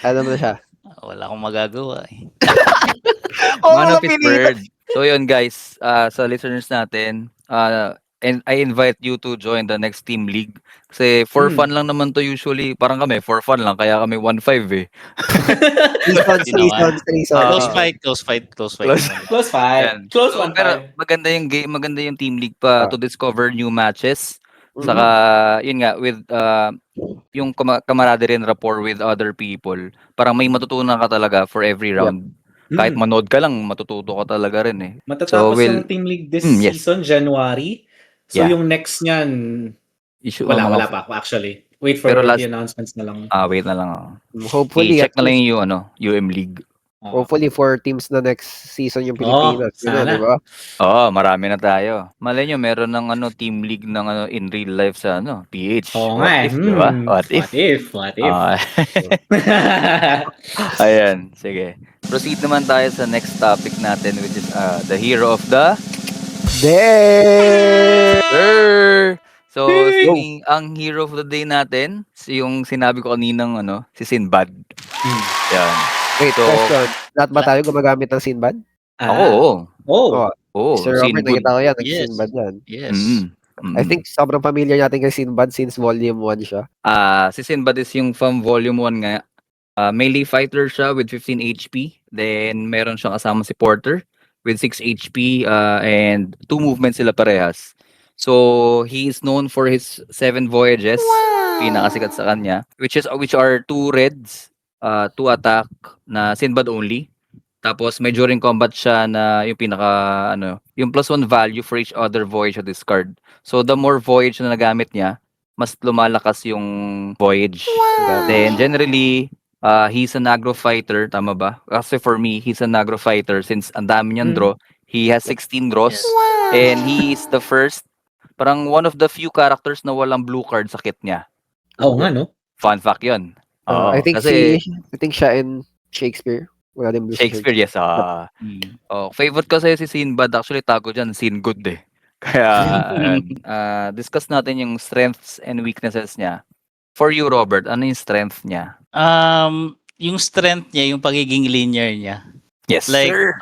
Idol mo na siya. Wala akong magagawa eh. Man of his word. So yun guys, sa listeners natin, and I invite you to join the next team league. Kasi for fun lang naman to usually. Parang kami, for fun lang. Kaya kami 1-5 eh. Season. Close fight. Close. Close five. Yan. Close So, 1-5. pero maganda yung game, maganda yung team league pa Ah. to discover new matches. Mhm. Saka, yun nga, with yung camaraderie and rapport with other people. Parang may matutunan ka talaga for every round. Kahit manood ka lang, matututo ka talaga rin eh. Matatapos So, yung team league this yes. season, January. So Yeah. yung next niyan, Issue, wala pa actually. Wait for Pero the announcements na lang. wait na lang. Hopefully, I-check at na lang least, yung UM League. hopefully 4 teams na next season yung Pilipinas. Yun na, sana. di ba? Marami na tayo. Malay nyo, meron ng team league ng in real life sa PH. Oo What nga if, di ba? What if? What if? Ayan, sige. Proceed naman tayo sa next topic natin, which is the hero of the There! So, ang hero of the day natin, yung sinabi ko kaninang si Sinbad. Yan. Wait, So, question. Lahat ba tayo gumagamit ng Sinbad? Ako, Oh. Sir Robert, Sinbad. nakita ko yan. Yes. Nag-Sinbad yan. Yes. I think sobrang familiar natin kay Sinbad since volume 1 siya. Si Sinbad is yung from volume 1 nga. Melee fighter siya with 15 HP. Then, meron siyang kasama si Porter with 6 HP and 2 movements sila parehas. So, he is known for his 7 voyages. Pinakasikat sa kanya. Which are 2 reds, 2 attack na Sinbad only. Tapos may during combat siya na yung yung +1 value for each other voyage na discard. So the more voyage na nagamit niya, mas lumalakas yung voyage. Then generally, he's an aggro fighter, tama ba? Kasi for me, he's an aggro fighter since ang dami niyang draw. He has 16 draws. And he is the first, parang one of the few characters na walang blue card sa kit niya. Oo nga, no? Fun fact yun. I think kasi siya in Shakespeare. Wala din blue Shakespeare, yes. Favorite ko sa'yo si Sinbad. Actually, tago dyan, Sin Good eh. Kaya, discuss natin yung strengths and weaknesses niya. For you, Robert, ano yung strength niya? Yung strength niya, yung pagiging linear niya. Yes, Like, sir.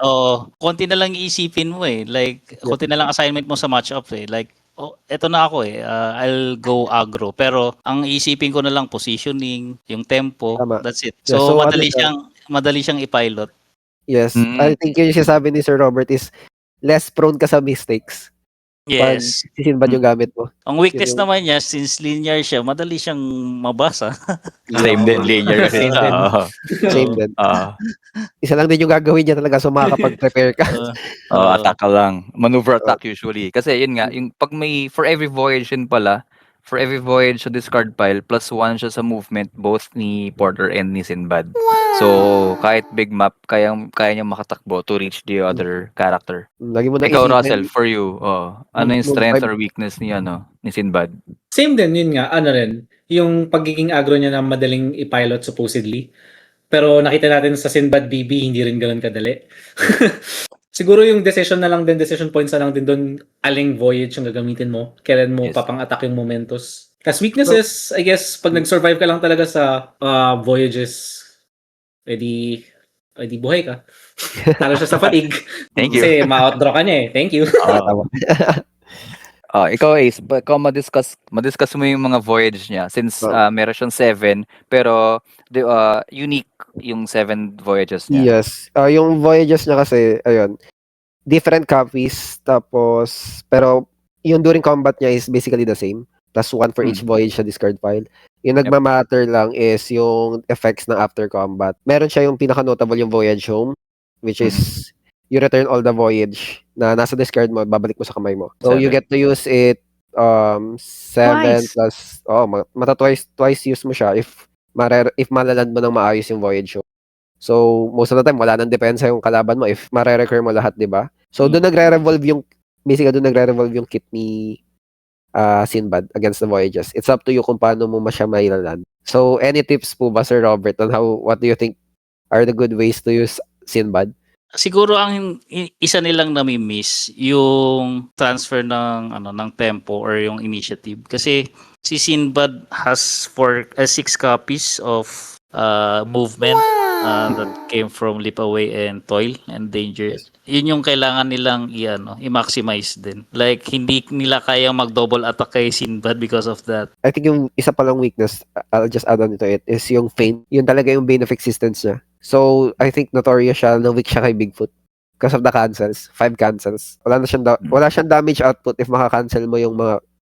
konti na lang iisipin mo eh. Like, konti na lang assignment mo sa matchup eh. Like, eto na ako eh. I'll go aggro. Pero, ang iisipin ko na lang positioning, yung tempo, Tama. that's it. Yeah, So, so madali siyang i-pilot. Yes. I think yung sinasabi ni Sir Robert is less prone ka sa mistakes. Pag Yes. si Sinbad yung gamit mo. Ang weakness Yung- naman niya, since linear siya, madali siyang mabasa. Same din, linear kasi. Same din. Same din. Isa lang din yung gagawin niya talaga so makakapag-prepare ka. Attack ka lang. Maneuver attack usually. Kasi yun nga, yung pag may, for every voyage yun pala, for every voyage sa discard pile, +1 siya sa movement, both ni Porter and ni Sinbad. So, kahit big map, kaya niya makatakbo to reach the other character. Lagi mo na Ikaw, isipin. Russell, for you, ano yung Move strength five. or weakness ni Sinbad? Same din, yun nga, yung pagiging aggro niya na madaling i-pilot supposedly. Pero nakita natin sa Sinbad BB, hindi rin ganoon kadali. Siguro yung decision points na lang din doon, aling voyage yung gagamitin mo. Kailan mo Yes. papang-attack yung momentos. Kasi weaknesses, I guess, pag nag-survive ka lang talaga sa voyages, edi buhay ka. Talo siya sa fatigue. Thank you. Kasi ma-outdraw ka niya eh. Thank you. Ikaw, Ace, ikaw madiscuss mo yung mga voyage niya since meron siyang 7, pero unique yung 7 voyages niya. Yes. Yung voyages niya kasi, ayun, different copies, tapos, pero yung during combat niya is basically the same. +1 for each voyage sa discard file. Yung nagmamatter lang is yung effects ng after combat. Meron siya yung pinaka-notable yung voyage home, which is you return all the voyage na nasa discard mo, babalik mo sa kamay mo. So, you 7. get to use it 7 Twice. plus, twice use mo siya if malaland mo ng maayos yung voyage home. So, most of the time, wala nang depensa yung kalaban mo if mare-recur mo lahat, di ba? So, doon nagre-revolve yung kit ni Sinbad against the voyages. It's up to you kung paano mo siya mailaland. So, any tips po ba, Sir Robert, on what do you think are the good ways to use Sinbad. Siguro ang isa nilang nami-miss yung transfer ng tempo or yung initiative kasi si Sinbad has 6 copies of movement that came from Leap Away and Toil and Danger. Yes. Yun yung kailangan nilang i-maximize din. Like hindi nila kayang mag-double attack kay Sinbad because of that. I think yung isa palang weakness, I'll just add on to it, is yung feint. Yun talaga yung bane of existence niya. So, I think notorious siya, na weak siya kay Bigfoot. Because of the cancels. 5 cancels. Wala siyang damage output if maka-cancel mo yung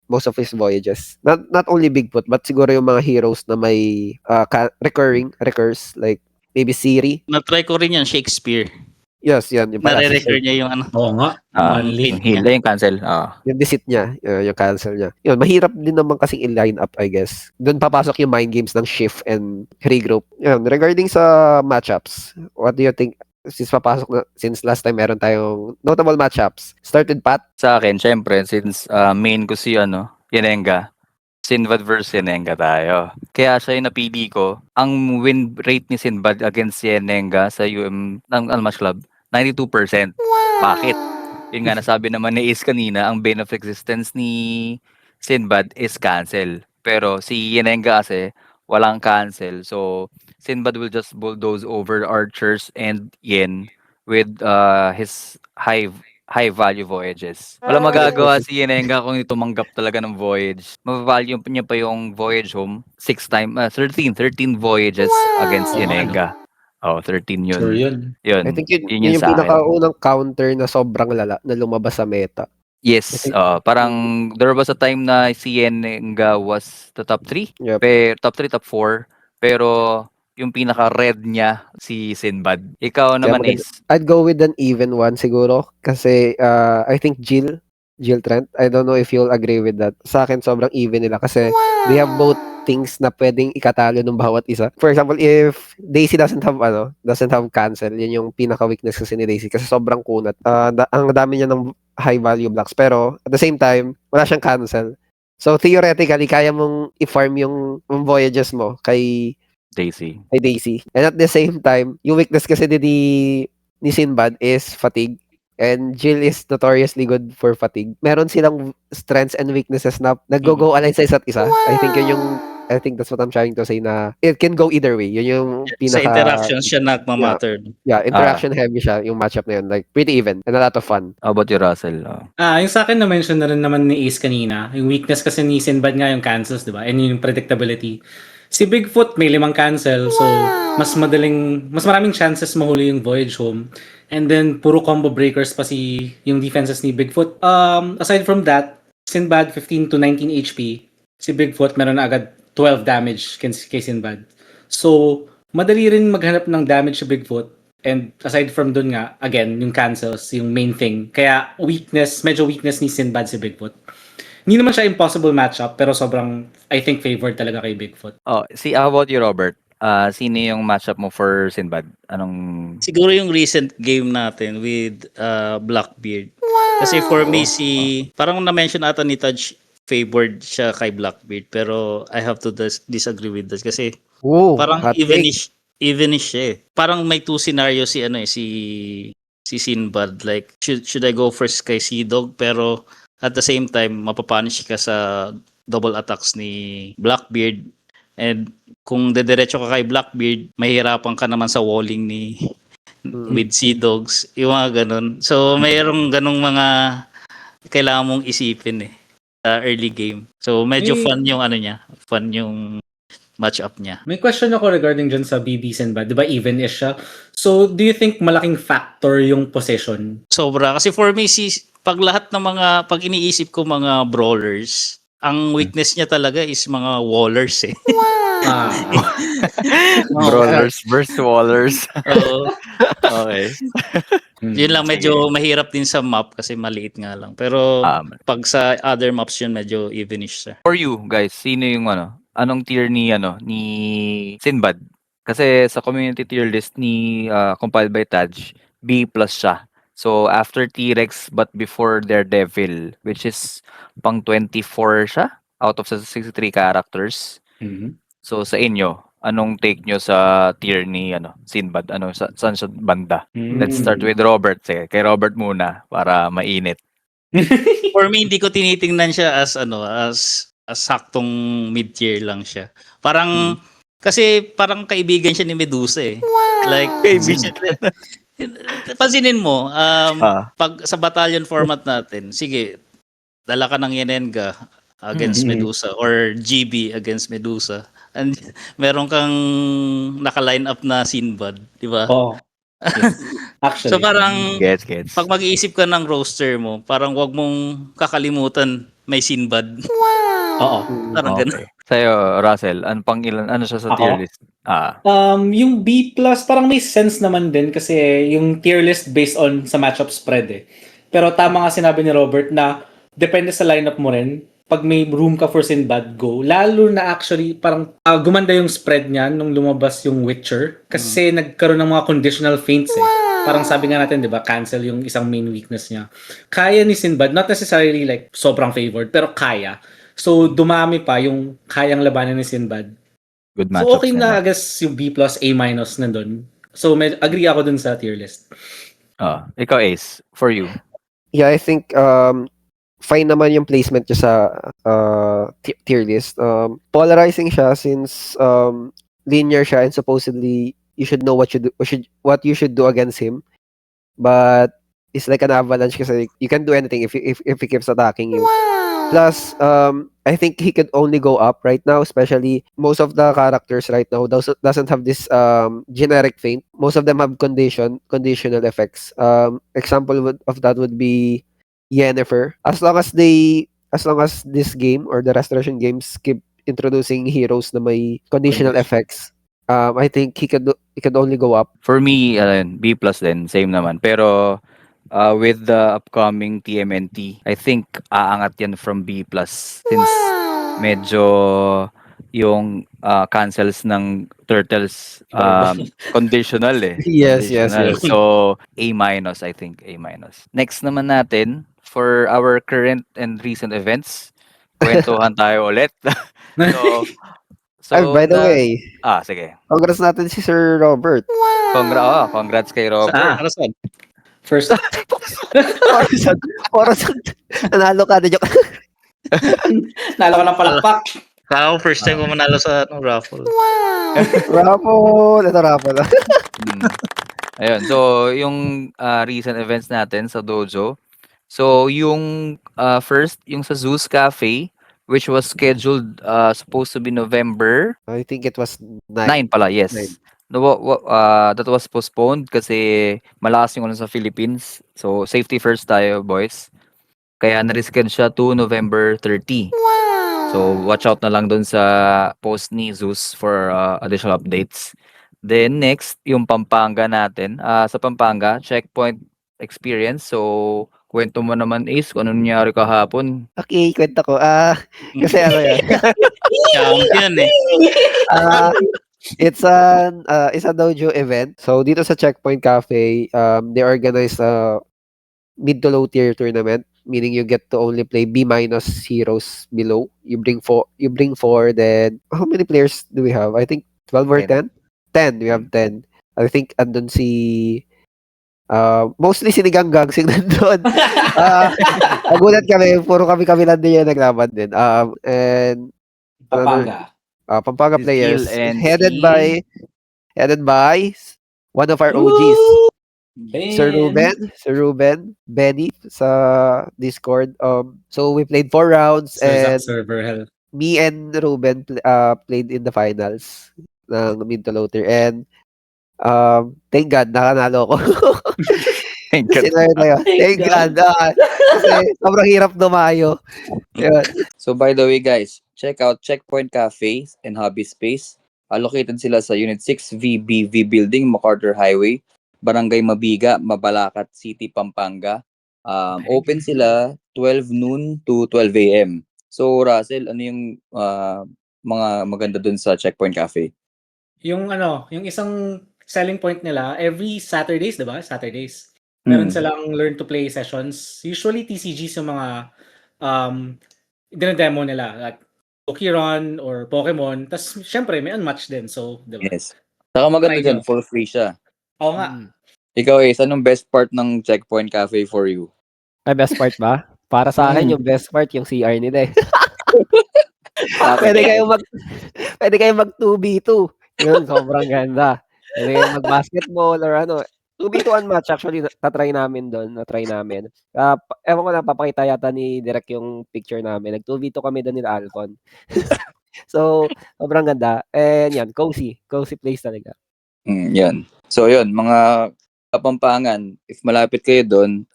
most of his voyages. Not only Bigfoot, but siguro yung mga heroes na may recurs, like maybe Siri. Na-try ko rin yan, Shakespeare. Yes, yan. Yung paralysis. Nare-record niya yung Oo nga. Manly. Yung heal, yung cancel. Yung deceit niya, yung cancel niya. Yun, mahirap din naman kasing i-line up, I guess. Doon papasok yung mind games ng shift and regroup. Yun, regarding sa matchups, what do you think? Since last time meron tayong notable matchups. Started Pat. Sa akin, syempre, since main ko si Yenenga, Sinbad versus Yenenga tayo. Kaya siya yung napili ko. Ang win rate ni Sinbad against Yenenga sa ng Almas Club, 92%. Bakit? Yun nga, nasabi naman ni Ace kanina, ang bane of existence ni Sinbad is cancel. Pero si Yenenga kasi, walang cancel. So, Sinbad will just bulldoze over archers and Yen with his high value voyages. Wala magagawa si Yenenga kung tumanggap talaga ng voyage. Ma-value niya pa yung voyage home 13 voyages against Yenenga. 13 yun. Sure yun. Yun. I think yun yung yung sa akin. pinakaunang counter na sobrang lala na lumabas sa meta. Yes, parang there was a time na si Yenenga was the top 3. Yep. Top 3, top 4. Pero yung pinaka-red niya, si Sinbad. Ikaw naman, maganda. Ace. I'd go with an even one siguro kasi I think Jill Trent, I don't know if you'll agree with that. Sa akin sobrang even nila kasi they have both things na pwedeng ikatalo ng bawat isa. For example, if Daisy doesn't have cancel, yun yung pinaka-weakness kasi ni Daisy kasi sobrang kunat. Ang dami niya ng high value blocks pero at the same time, wala siyang cancel. So theoretically, kaya mong i-farm yung voyages mo kay Daisy. And at the same time, yung weakness kasi ni Sinbad is fatigue. And Jill is notoriously good for fatigue. Meron silang strengths and weaknesses na nag-go align sa isa't isa. I think that's what I'm trying to say na it can go either way. Yun yung Sa interactions siya nagmamatter. Yeah, interaction heavy siya yung matchup na yun. Like, pretty even and a lot of fun. How about you, Russell? Yung sa akin na-mention na rin naman ni Ace kanina, yung weakness kasi ni Sinbad nga yung cancels, di ba? And yung predictability. Si Bigfoot may 5 cancel, so mas maraming chances mahuli yung voyage home. And then, puro combo breakers pa yung defenses ni Bigfoot. Aside from that, Sinbad 15 to 19 HP. Si Bigfoot meron na agad 12 damage kay Sinbad. So, madali rin maghanap ng damage si Bigfoot. And aside from dun nga, again, yung cancels, yung main thing. Kaya medyo weakness ni Sinbad si Bigfoot. Hindi naman siya impossible matchup, pero sobrang, I think, favored talaga kay Bigfoot. How about you, Robert? Sino yung matchup mo for Sinbad? Siguro yung recent game natin with Blackbeard. Kasi for me, parang na-mention ata ni Taj, favored siya kay Blackbeard. Pero I have to disagree with this. Kasi parang evenish siya eh. Parang may 2 scenarios si Sinbad. Like, should I go first kay Sea Dog? Pero at the same time, mapapunish ka sa double attacks ni Blackbeard. And kung dediretso ka kay Blackbeard, mahirapan ka naman sa walling with Sea Dogs. Yung mga ganun. So, mayroong ganung mga kailangan mong isipin sa early game. So, medyo fun yung fun yung match-up niya. May question ako regarding dyan sa BB Sinbad. Di ba even-ish siya? So, do you think malaking factor yung position? Sobra. Kasi for me, pag iniisip ko mga brawlers, ang weakness niya talaga is mga wallers eh. Brawlers versus wallers. Okay. Yun lang, medyo mahirap din sa map kasi maliit nga lang. Pero pag sa other maps yun, medyo evenish siya. For you guys, sino yung anong tier ni Sinbad? Kasi sa community tier list ni compiled by Taj, B+ siya. So after T-Rex but before Daredevil, which is pang 24 siya out of 63 characters. Mm-hmm. So sa inyo, anong take nyo sa tier ni Sinbad? Saan siya banda? Let's start with Robert. Sige, kay Robert muna para mainit. For me, hindi ko tinitingnan siya as saktong mid-tier lang siya. Parang kasi parang kaibigan siya ni Medusa eh. Like Kaibigan. pansinin mo, Ah. pag sa battalion format natin, sige, dala ka ng Yenenga against Medusa or GB against Medusa. And meron kang naka-line up na Sinbad, di ba? Oo. Yes. Actually. So parang Gets. pag mag-iisip ka ng roster mo, parang wag mong kakalimutan may Sinbad. Oo. Parang ganun. Okay. Sa'yo, Russell, ano siya sa Ako? tier list? Yung B+, parang may sense naman din kasi yung tier list based on sa matchup spread eh. Pero tama nga sinabi ni Robert na depende sa lineup mo rin. Pag may room ka for Sinbad, go. Lalo na actually, parang gumanda yung spread niya nung lumabas yung Witcher. Kasi nagkaroon ng mga conditional feints eh. Parang sabi nga natin, di ba, cancel yung isang main weakness niya. Kaya ni Sinbad, not necessarily like sobrang favored, pero kaya. So, dumami pa yung kayang labanan ni Sinbad. Good So, matchups okay yan, na, I guess, yung B+, A- nandun. So, agree ako dun sa tier list. Ikaw, Ace, for you. Yeah, I think fine naman yung placement niya sa tier list. Polarizing siya since linear siya and supposedly you should know what you should do against him. But it's like an avalanche kasi you can do anything if he keeps attacking you. Plus, I think he could only go up right now, especially most of the characters right now doesn't have this generic feint. Most of them have conditional effects. Example of that would be Yennefer. As long as this game or the Restoration games keep introducing heroes na may conditional effects, I think he could only go up. For me, B+ din, same naman. Pero with the upcoming TMNT, I think aangat yan from B+ since medyo yung cancels ng Turtles conditional eh. Yes, yes, Conditional. yes. So, A-, I think. A-. Next naman natin, for our current and recent events, kwentuhan tayo ulit. So, By the way, sige. congrats natin si Sir Robert. Congrats kay Robert. Arasan. First, Orasan. Nanalo ka na joke. nalo ko ng palakpak. Kaya first time ko manalo sa raffle. Raffle. Ito raffle. Ayun. So, yung recent events natin sa dojo. So, yung first, yung sa Zeus Cafe, which was scheduled supposed to be November I think it was 9. 9 pala, yes. 9. That was postponed kasi malakas yung sa Philippines. So, safety first tayo, boys. Kaya na-reschedule siya to November 30. So, watch out na lang dun sa post ni Zeus for additional updates. Then, next, yung Pampanga natin. Sa Pampanga, checkpoint experience. So, kwento mo naman, Ace, kung ano nangyari kahapon. Okay, kwenta ko. Kasi ano yan. Champion eh. It's a dojo event. So, dito sa Checkpoint Cafe, they organize a mid to low tier tournament, meaning you get to only play B- heroes below. You bring four, then how many players do we have? I think 12 or 10? 10. We have 10. I think andun si mostly si Niganggang sing nandun. Nagulat kami, puro kami lang din yung naglaban din. And Pampanga. Pampanga Si players Skill and headed si- by one of our OGs. Ben. Sir Ruben, Benny sa Discord. So we played 4 rounds and Server hell. me and Ruben played in the finals ng mid to low tier and thank God nakanalo ko. Thank God. Thank God. Kasi sobrang hirap dumayo. Yun. So by the way guys, check out Checkpoint Cafe and Hobby Space. Located sila sa Unit 6 VBV Building, MacArthur Highway, Barangay Mabiga, Mabalacat City, Pampanga. Open sila 12 noon to 12 a.m. So Russell, ano yung mga maganda dun sa Checkpoint Cafe? Yung isang selling point nila, every Saturdays, di ba? Saturdays. Meron silang learn to play sessions. Usually TCGs yung mga dinedemo nila. Like, Pokéron or Pokemon. Tapos, syempre, may unmatch din. So, di ba? Yes. Saka maganda Try dyan, nyo. for free siya. Oo nga. Ikaw anong best part ng Checkpoint Cafe for you? Ay, best part ba? Para sa akin, Mm. yung best part, yung CR nila eh. Bakit? Pwede kayong mag 2v2. Yun, sobrang ganda. Pwede kayong mag-basketball or ano. 2v2 unmatch actually, na-try namin doon. Na-try namin. Ewan ko lang, papakita yata ni Direk yung picture namin. Nag 2v2 kami doon nila Alcon. So, sobrang ganda. And yan, cozy. Cozy place talaga. Yan. So, yun, mga Kapampangan, if malapit kayo doon,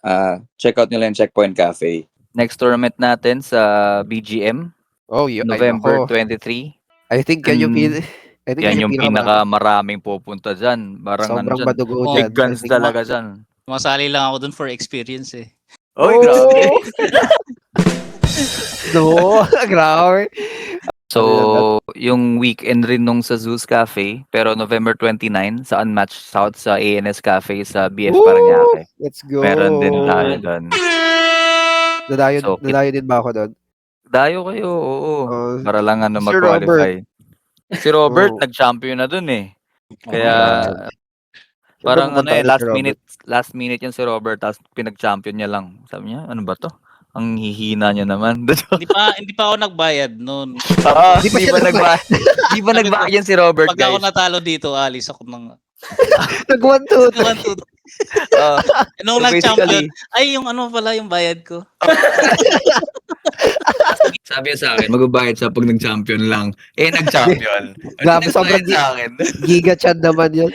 check out nila yung Checkpoint Cafe. Next tournament natin sa BGM, Oh, ay, November nako. 23. I think yan yung Yan yung pinakamarami. pinakamaraming pupunta dyan. Parang Sobrang dyan, madugo Oh, dyan. big guns I think. talaga dyan. Masali lang ako dun for experience eh. Oy, grabe. Oh! No, grabe. So, yung weekend rin nung sa Zeus Cafe, pero November 29 sa Unmatched South sa ANS Cafe sa BF Parañaque. Let's go. Meron din tayo doon. So, Dadayo din ba ako doon? dayo kayo, oo. Para lang Si mag-qualify. Si Robert, Oh. nag-champion na doon eh. Oh, Kaya, Siyempre parang pupunta ulit si Robert. last minute yan si Robert, tapos pinag-champion niya lang. Sabi niya, ano ba to? Ang hihina niya naman. Hindi pa ako nagbayad noon. Di pa Di siya ba nagbayad? Di ba nagbayad yan si Robert, Pag ako guys? natalo dito, alis ako ng Nag-1, 2, 3. 1, 2. Ah, Nung so nag-champion, basically, ay yung ano pala yung bayad ko. sabi niya sa akin, magbabayad siya pag nag-champion lang. Eh, nag-champion. Grabe, sobrang sa akin. Giga Chan naman yun.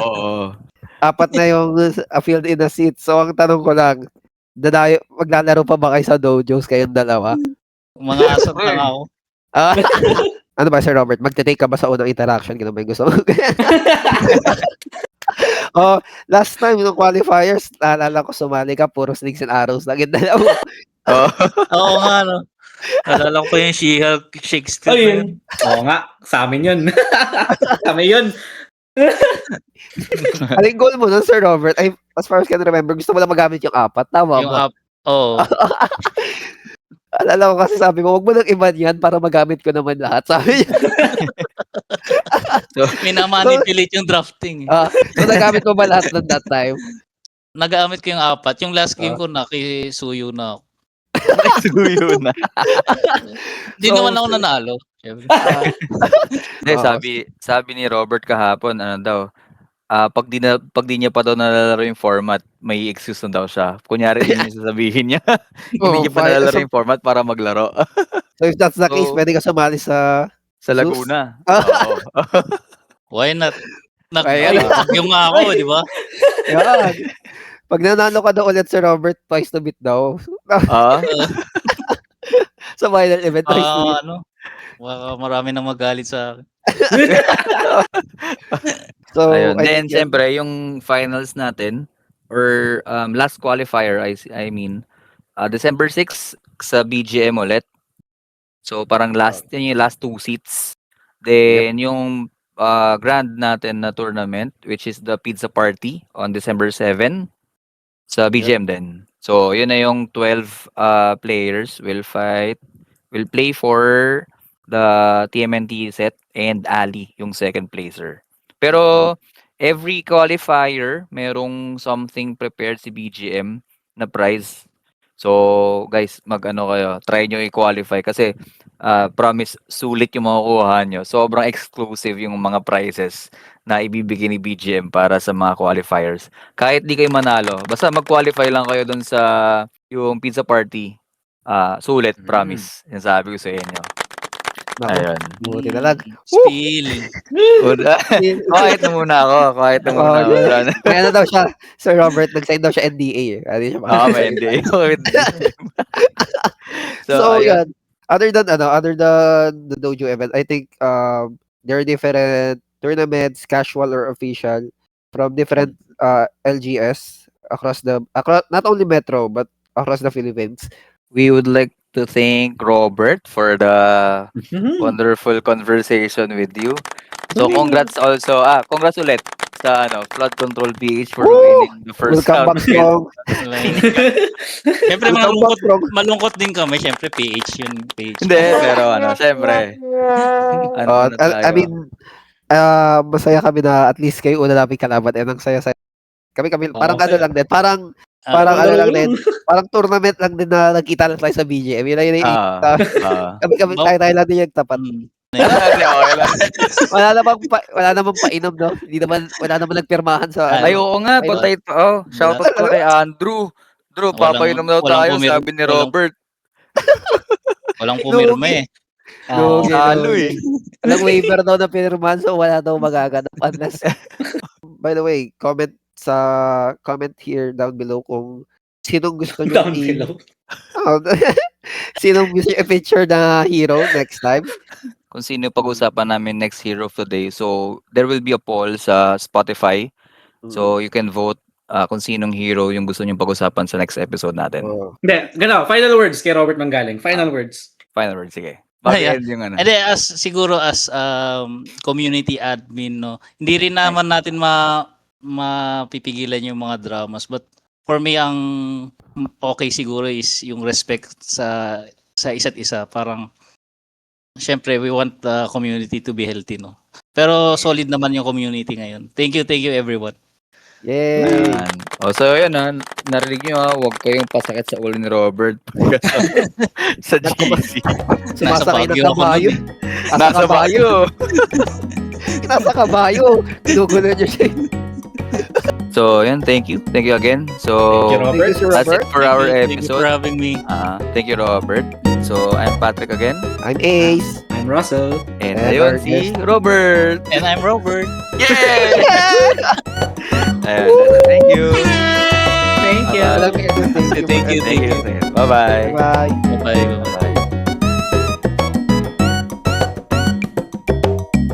Oo. Apat na yung field in the seat. So, ang tanong ko lang, maglalaro pa ba kayo sa dojos kayong dalawa? Mga asot lang ako. Ah, ano ba, Sir Robert? Magte-take ka ba sa unang interaction? Ganun ba yung gusto mo? Oh, last time, yung qualifiers, naalala ko sumali ka, puro slings and arrows lang yung dalawa. Oh. Oo nga no. Alala ko pa yung She-Hulk Shakespeare na yun. Ayun. Oo nga. Sa amin yun. Kami yun. Aling goal mo nun, Sir Robert? Ay, as far as I can remember, gusto mo lang magamit yung apat. Tama Yung ba? up. Oo. Alala ko kasi sabi mo, huwag mo nang iban yan para magamit ko naman lahat. Sabi niya. Minamanipulate yung drafting. So, nagamit mo ba lahat nun that time? Nagamit ko yung apat. Yung last game ko, nakisuyo na ako. Suyo na. Hindi So, naman ako nanalo. Syempre. Hindi, sabi ni Robert kahapon, ano daw, pag di niya pa daw nalalaro yung format, may excuse na daw siya. Kunyari, yun yung sasabihin niya. Hindi niya pa nalalaro yung format para maglaro. So, if that's the case, So, pwede ka sumali sa sa Zeus? Laguna. Oo. Why not? Ayan. Yung nga ako, di ba? Yan. Pag nanalo ka daw ulit, Sir Robert, twice to beat daw. Sa final event, twice to beat. Baka marami nang magalit sa akin. So, Ayun. I Then, think siyempre, yung finals natin, or last qualifier, I mean, December 6 sa BGM ulit. So, parang yun yung last 2 seats. Then, yung grand natin na tournament, which is the Pizza Party on December 7 sa BGM din. So, yun na yung 12 players will play for the TMNT set and Ali, yung second placer. Pero, every qualifier, merong something prepared si BGM na prize. So, guys, kayo, try nyo i-qualify kasi promise, sulit yung makukuha nyo. Sobrang exclusive yung mga prizes na ibibigay ni BGM para sa mga qualifiers. Kahit di kayo manalo, basta mag-qualify lang kayo dun sa yung pizza party. Sulit, promise. Yan sabi ko sa inyo. Ayun. Buti na lang. Spill. Kahit na muna ako. Kaya na daw siya, Sir Robert, nag-sign daw siya NDA. Hindi siya May NDA. So, yan. Other than the dojo event, I think there are different tournaments, casual or official, from different LGS across not only Metro but across the Philippines. We would like to thank Robert for the wonderful conversation with you. So congrats also. Congrats ulit sa Flood Control PH for winning the first Welcome round. back, Strong. Siyempre, Welcome back, Strong. malungkot din kami. Siyempre, PH yun. PH. Hindi, pero syempre. Oh, Ano tayo? I mean, masaya kami na at least kayo una namin kalaban. Ang saya-saya. Kami, parang ano lang din. Parang ano lang din. Parang tournament lang din na nagkita lang tayo sa BGM. Yun lang yun. Kami, tayo lang din yung tapat. Hindi, okay lang. Wala namang painom, no? Wala naman nagpirmahan sa Ay, oo nga. Patay to. Oh, shoutout pala kay Andrew. Drew, papainom daw tayo, sabi ni Robert. Walang pumirma eh. Halo eh. Walang waiver daw na pinirmahan, so wala daw magaganap unless. By the way, comment here down below kung sinong gusto nyo Down below. sinong gusto nyo i-feature na hero next time. Kung sino pag-usapan namin next hero of the day. So, there will be a poll sa Spotify. So, you can vote kung sinong hero yung gusto nyong pag-usapan sa next episode natin. Hindi, gano'n. Final words kay Robert Manggaling. Final words. Final word, sige. Bakit yung And then, siguro as community admin, no, hindi rin naman natin mapipigilan yung mga dramas. But for me, ang okay siguro is yung respect sa isa't isa. Parang, syempre, we want the community to be healthy, no? Pero solid naman yung community ngayon. Thank you everyone. Yay! So, yun narinig nyo huwag kayong pasakit sa ulo ni Robert sa GC. Sumasakay ng Baguio ako kabayo. nun Nasa Baguio. Nasa kabayo. Ginugulo nyo siya. So, yun, thank you. Thank you again. So, Thank you, Robert. Thank you, Sir that's it Robert. for our Thank you for episode. having me. Thank you, Robert. So, I'm Patrick again. I'm Ace. I'm Russell. And And ayun, our si Robert. And I'm Robert. Yay! Ayun, thank you. Thank you. Thank you. Thank you. Bye-bye. Bye. Bye-bye.